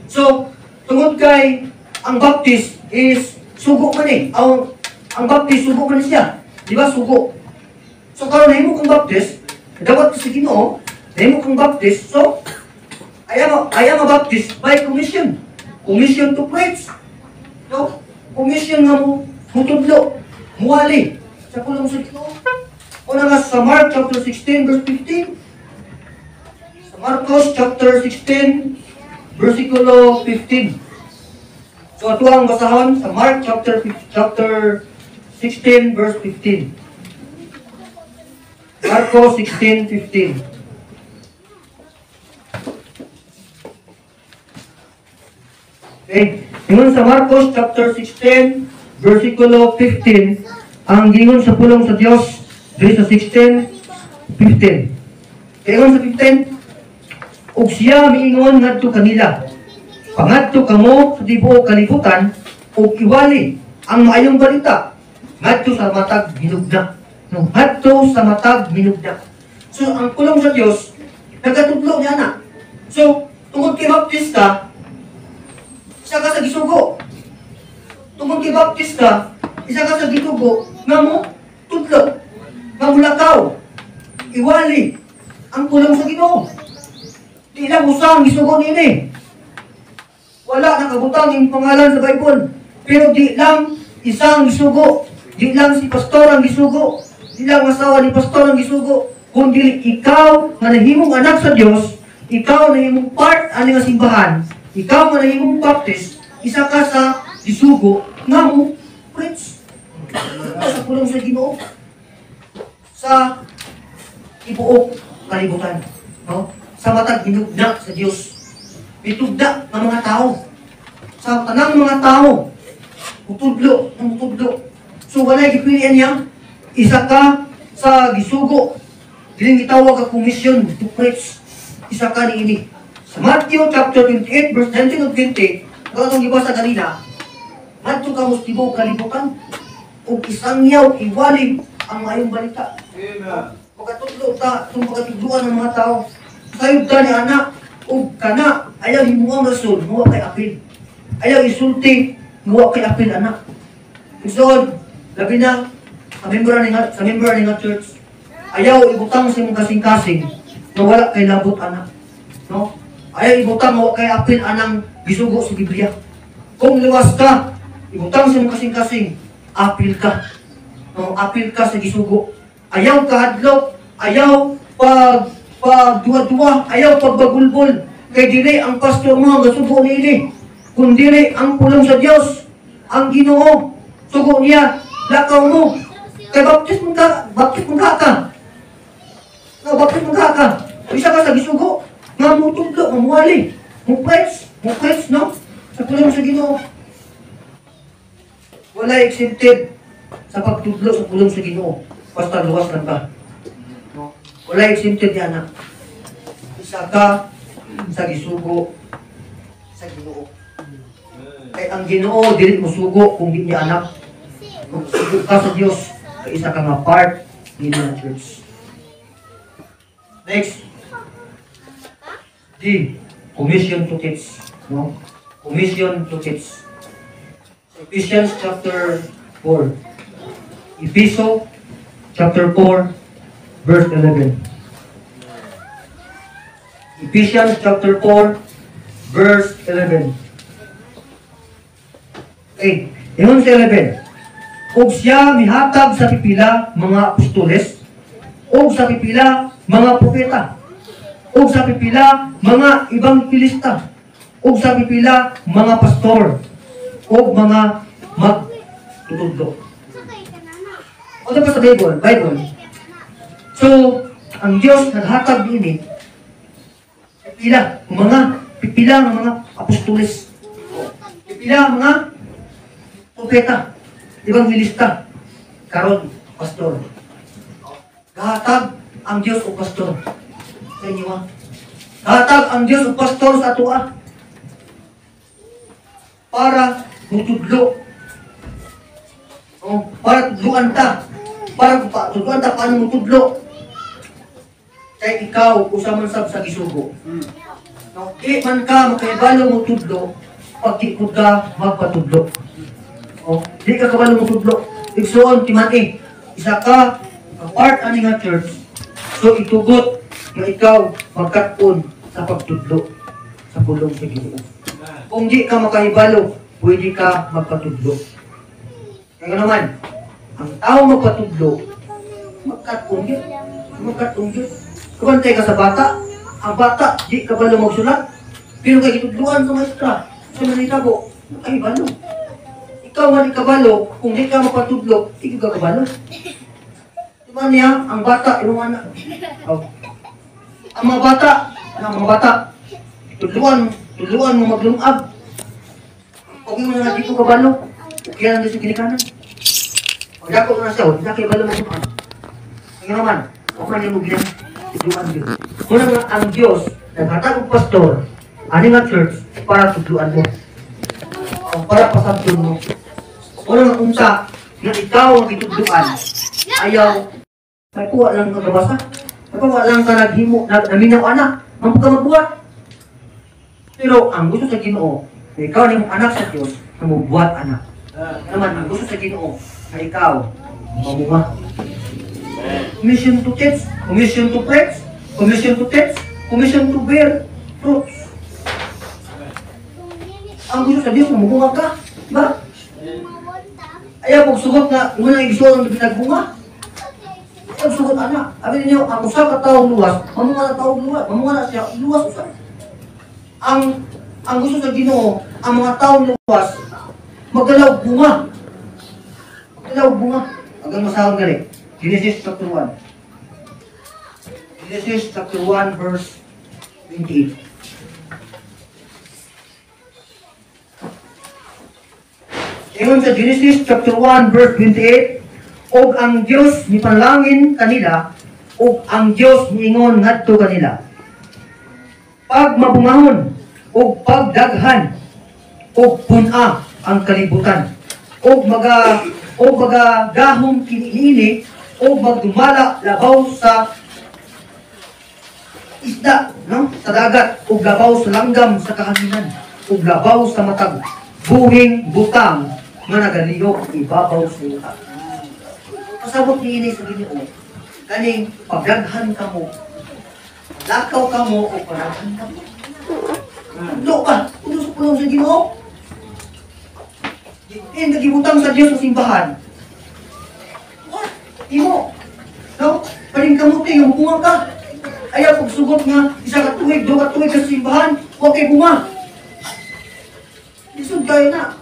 So, tungod kay ang baptist is sugo man ang baptist sugo man siya. Di ba sugo? So, karon nahimo kang baptist, dapat sa Ginoo, nahimo kang baptist, so I am a baptist by commission. Commission to preach. No? Commission nga mo tudlo, muwali sa pulong sa Ginoo. Una nga sa Mark chapter 16 verse 15. Sa Marcos chapter 16 versikulo 15. So ato ang basahon sa Mark chapter 16 verse 15. Marcos 16:15. Okay. Ingon sa Marcos chapter 16 versikulo 15, ang gingon sa pulong sa Dios diri sa 16:15. Kaya ingon sa 15, ug siya miingon ngadto kanila, pangadto kamo sa tibuok kalibutan ug iwali ang maayong balita ngadto sa matag minugna. No, ngadto sa matag minugna. So ang pulong sa Dios nagatudlo niya na. So tungod kay Baptista, isa ka sa gisugo. Tungod kay Baptista, isa ka sa gitugo nga mo tudlo, nga mulakaw, iwali ang pulong sa Ginoo. Di lang usang gisugo nini. Wala nakabutang yung pangalan sa Bible. Pero di lang isang gisugo. Di lang si pastor ang gisugo. Di lang asawa ni pastor ang gisugo. Kundi ikaw nga nahimong anak sa Dios, ikaw nahimong part ani nga simbahan, ikaw nga nahimong baptist, isa ka sa gisugo nga mo preach sa pulong sa Ginoo. sa ibuok kalibutan, no? Sa matag hinugda sa Dios. Mitugda ng mga tao. Sa tanang mga tao, mutudlo. So walay gipilian niya, isa ka sa gisugo. Diling gitawag ang commission to preach. Isa ka ni ini. Sa Matthew chapter 28 verse 19 of 20, katong gibasa kanina, adto ka mustibo kalibutan ug isang yaw iwali ang maayong balita. Amen. Pagkatudlo ta, itong pagkatudloan ng mga tao, sayod ta ni anak, ug kana, ayaw himuang rason, huwa kay apil. Ayaw isulti, huwa kay apil anak. So, labi na, sa member ni nga church, ayaw ibutang sa imong kasing-kasing, na wala kay labot anak. No? Ayaw ibutang, huwa kay apil anang gisugo sa Biblia. Kung luwas ka, ibutang sa imong kasing-kasing, apil ka. No? Apil ka sa gisugo. Ayaw kahadlok, ayaw pagduwa-duwa, ayaw pagbagulbol. Kay dili ang pastor mo ang gasugo niili. Kung dili ang pulong sa Dios, ang Ginoo, sugo niya, lakaw mo. Kay baptis mo ka ka. No, baptis mo ka. Isa ka sa gisugo, nga mo tudlo, mamuwali, mo praise, no? Sa pulong sa Ginoo. Wala exempted sa pagtudlo sa pulong sa Ginoo. Basta luwas lang ka. No? Wala exempted ni anak. Isa ka sa gisugo sa Ginoo. Kay ang Ginoo dili mo sugo kung di niya anak. Kung sugo ka sa Dios, kay isa ka nga part ni ng church. Next. D. Commission to teach. No? Commission to teach. Ephesians chapter 4. Epheso chapter 4, verse 11. Ephesians chapter 4, verse 11. Okay, ingon sa 11. Ug siya mihatag sa pipila mga apostoles, ug sa pipila mga propeta, ug sa pipila mga ebanghelista, ug sa pipila mga pastor, ug mga magtutudlo. O pa sa Bible. So, ang Diyos naghatag din pipila ng mga apostoles, pipila ng mga propeta, ebanghelista, karon pastor. Gahatag ang Diyos o pastor sa inyo. Gahatag ang Diyos o pastor sa atua para mutudlo. Para tudluan ta. Tudluan ta paano mo tudlo. Kaya ikaw, usaman sab sa gisugo. No, di man ka makaibalo mo tudlo, pag di ka magpatudlo. Di ka kabalo mo tudlo. Igsuon, timati, isa ka, part ani nga church, so itugot na ikaw magkatun sa pagtudlo sa pulong sa Ginoo. Kung di ka makaibalo, pwede ka magpatudlo. Kaya naman, ang tao magpatudlo, magkatun yun. Kumantay ka sa bata, ang bata, di ka balo magsulat, pero kay itudluan sa maestra, sa manitabo, ay balo. Ikaw nga di ka balo, kung di ka mapatudlo, di ka kabalo. Diba niya, ang bata, yung anak. Ang mga bata, tudluan mo maglungag. Pag yung mga di ko kabalo, kaya nandun sa kinikanan. Pag ako na siya, hindi na kayo balo maglungag. Ngayon naman, ako man yung mugyan. Kuna nga ang Diyos naghatag og pastor ani nga church para tudluan mo, para pasabton mo. Kuna nga unsa nga ikaw ang itudluan, ayaw may kuha lang ka kabasa, kuha lang ka naghimo naminaw anak ang pagkabuhat. Pero ang gusto sa Ginoo na ikaw ni mong anak sa Diyos na mubuhat anak. Naman ang gusto sa Ginoo na ikaw mamunga. Commission to teach, commission to preach, commission to teach, commission to bear fruits. Ang gusto sa Diyos, mamunga ka. Diba? Ayaw pagsugot na muna igsuot ang pinagbunga. Ayaw sugot anak. Sabi ninyo, ang usa ka taong luwas, mamunga na taong luwas. Mamunga na siya, luwas usa. Ang gusto sa Ginoo, ang mga taong luwas, magdalaw bunga. Magdalaw bunga. Hanggang masahang galing. Genesis chapter 1. Genesis chapter 1 verse 28. Ingon sa Genesis chapter 1 verse 28, og ang Dios ni panlangin kanila, og ang Dios niingon ngadto kanila. Pag mabungahon, og pagdaghan, og puna ang kalibutan, og magagahom kiniini, og magdumala labaw sa isda, no? Sa dagat, og labaw sa langgam sa kahanginan, og labaw sa matag, buhing butang nga nagaliyok ibabaw sa yuta. Pasabot ni ini sa Ginoo, kaning pagdaghan ka mo, lakaw ka mo, o pagdaghan ka mo. Ulo ka, ulo sa pulong sa Ginoo. Hindi nagibutang sa Diyos sa simbahan. What? Imo. No? Paling kamuti, yung bunga ka. Ayaw pag sugot nga, isa ka tuwig, doon ka tuwig sa simbahan, huwag kay bunga. Isod kayo na.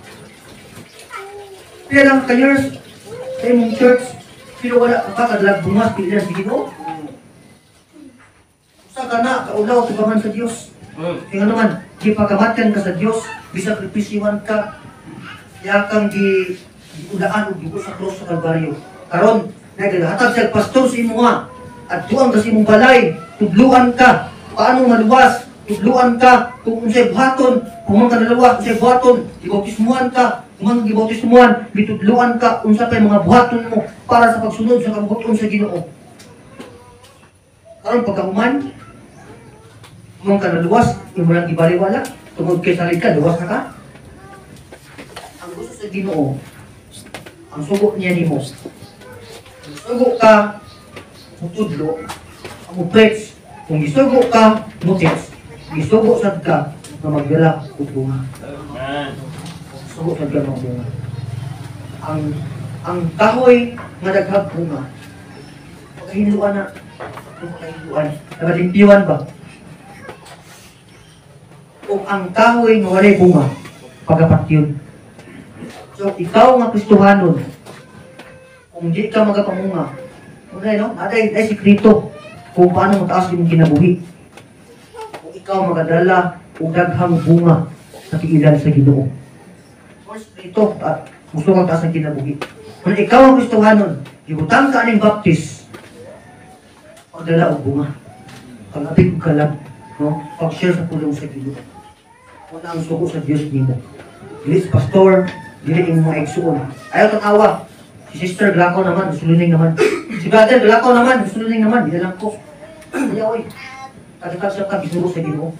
Kaya lang kanyars, sa imong church, pero wala ka kadalag bunga, pilihan sa Ginoo. Usa ka na, kaulaw, tubangan sa Diyos. Kaya naman, di pagkamatan ka sa Diyos, bisakripisyohan ka, kaya kang giulaan o gibo sa cross sa Kalbaryo. Karon, naghatag sa pastor sa imo nga, at duang ka sa imong balay, tudluan ka, paano maluwas, tudluan ka, kung unsay buhaton, kung man ka nalawas, unsay buhaton, gibautismuhan ka, kung man gibautismuhan, bitudluan ka, unsa pay mga buhaton mo, para sa pagsunod sa kabuton sa Ginoo. Karon pagkahuman, kung ka naluwas, imo lang gibaliwala, tungod kay salig ka, luwas na ka. Ang gusto sa Ginoo, ang sugo niya nimo. Kung sugo ka, mutudlo, ang muprex. Kung gisugo ka, mutits. Gisugo sad ka, na magdala o bunga. Sugo sad ka ng bunga. Ang kahoy nga daghag bunga, pagkahinluan na, pagkahinluan, nagalimpiwan ba? O ang kahoy nga walay bunga, pagapat yun. So, ikaw nga Kristohanon, kung di ka magapamunga, no? Aday sikreto kung paano mataas yung kinabuhi. Kung ikaw magadala o daghang bunga sa tiilan sa Ginoo. First, ito, gusto kang taas ang kinabuhi. Kung ikaw ang Kristohanon, ibutang ka aning baptist, pagdala o bunga. Pag-apig o kalag, no? Pag-share sa pulong sa Ginoo. Una ang suko sa Diyos nimo. Dili sa pastor, dili yung mga igsuon. Ayaw kang awa. Si sister, glakaw naman, suluning naman. Si brother, glakaw naman, suluning naman. Di lang ko. Ayaw eh. Kagitag siya ka, gisuro sa Ginoo.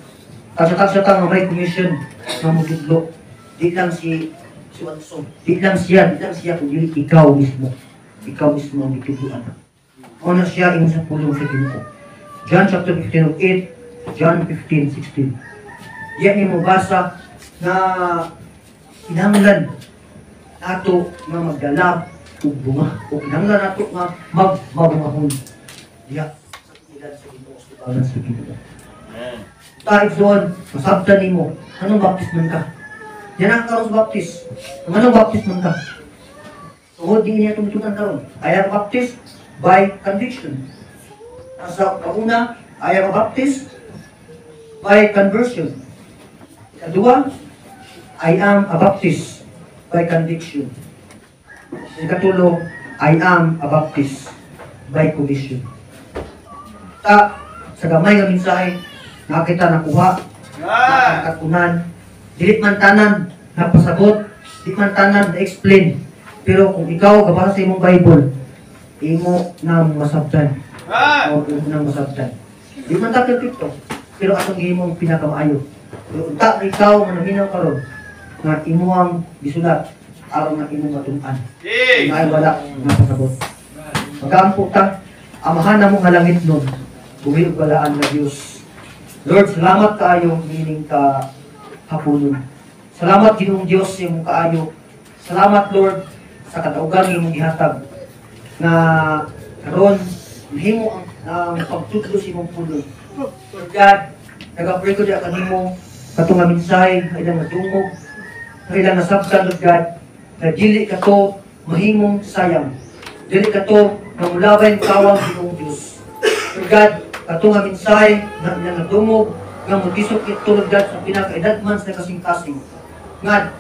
Kagitag siya ka, may commission na mutudlo. Di lang si Watson. Di lang siya, kung dili ikaw mismo. Ikaw mismo ang ditudluan. Una siya, imo sa pulong sa Ginoo. John chapter 15:8, John 15:16. Yan yung mabasa na kinahanglan nato nga magdala og bunga o kinahanglan nato nga mabungahon diya sa sa Ginoo sa tibagan sa Ginoo. Kahit doon, masabtan nimo, anong baptisman ka? Yan ang karon sa baptis. Anong baptisman ka? Tungod di niya tumutukan karon. I am baptized by conviction. Sa kauna, I am baptized by conversion. Kedua, I am a Baptist by conviction. Ikatulo, I am a Baptist by commission. Sa gamay nga mensahe, nakita nakuha, nakakatunan, dilit man tanan, napasagot, dilit man tanan, na-explain. Pero kung ikaw, kabasa sa imong Bible, imo nang masabtan. O imo nang masabtan. Di man ta perfecto, pero atong imong pinakamaayo. Pero unta ikaw nga naminaw karon nga imo ang gisulat aron nga imong matun-an. Nga wala nga pasabot. Magaampo ta, amahan na mo nga langit nun, buhi og balaan nga Dios. Lord, salamat kaayo meaning ka hapunon. Salamat Ginoong Dios sa imong kaayo. Salamat Lord sa kadaugan imong gihatag na karon himo ang pagtudlo sa imong pulong. Lord God, nag-pray ko diya kanimo katong nga mensahe nga ilang natungog, nga ilang nasabtan, Lord God, na dili ka to mahimong sayang. Dili ka to na mulabay kawang Ginoong Diyos. Lord God, Kato nga minsay na nadungog nga mutisok itulog dat sa pinakaedad man sa kasing-kasing. Nga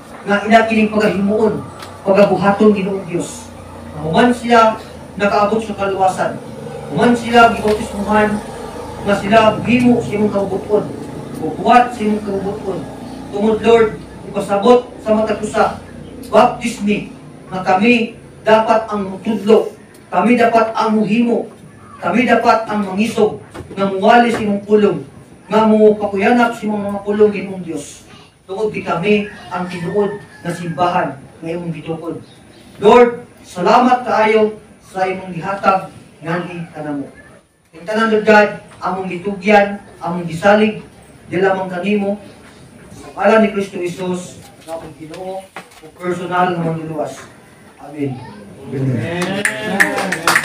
ina kining pagahimuon, pagabuhaton Ginoong Dios. Human siya nakaabot sa kaluwasan. Human sila gibautismuhan nga sila himo sa imong kabubuton. Bubuhat sa imong kabubuton. Tungod Lord, ipasabot sa matag usa. Baptismi nga kami dapat ang mutudlo. Kami dapat ang muhimo. Kami dapat ang mangisog nga muwali sa imong pulong. Nga mo pakuyanap sa imong mga pulong Ginoong Dios. Tungod di kami ang tinuod na simbahan nga imong gitukod. Lord, salamat kaayo sa imong gihatag ngani kanamo. Ing tanan God, among gitugyan, among gisalig, di lamang kanimo sa ngalan ni Kristo Jesus, nga akong Ginoo o personal nga manluluwas. Amen. Amen.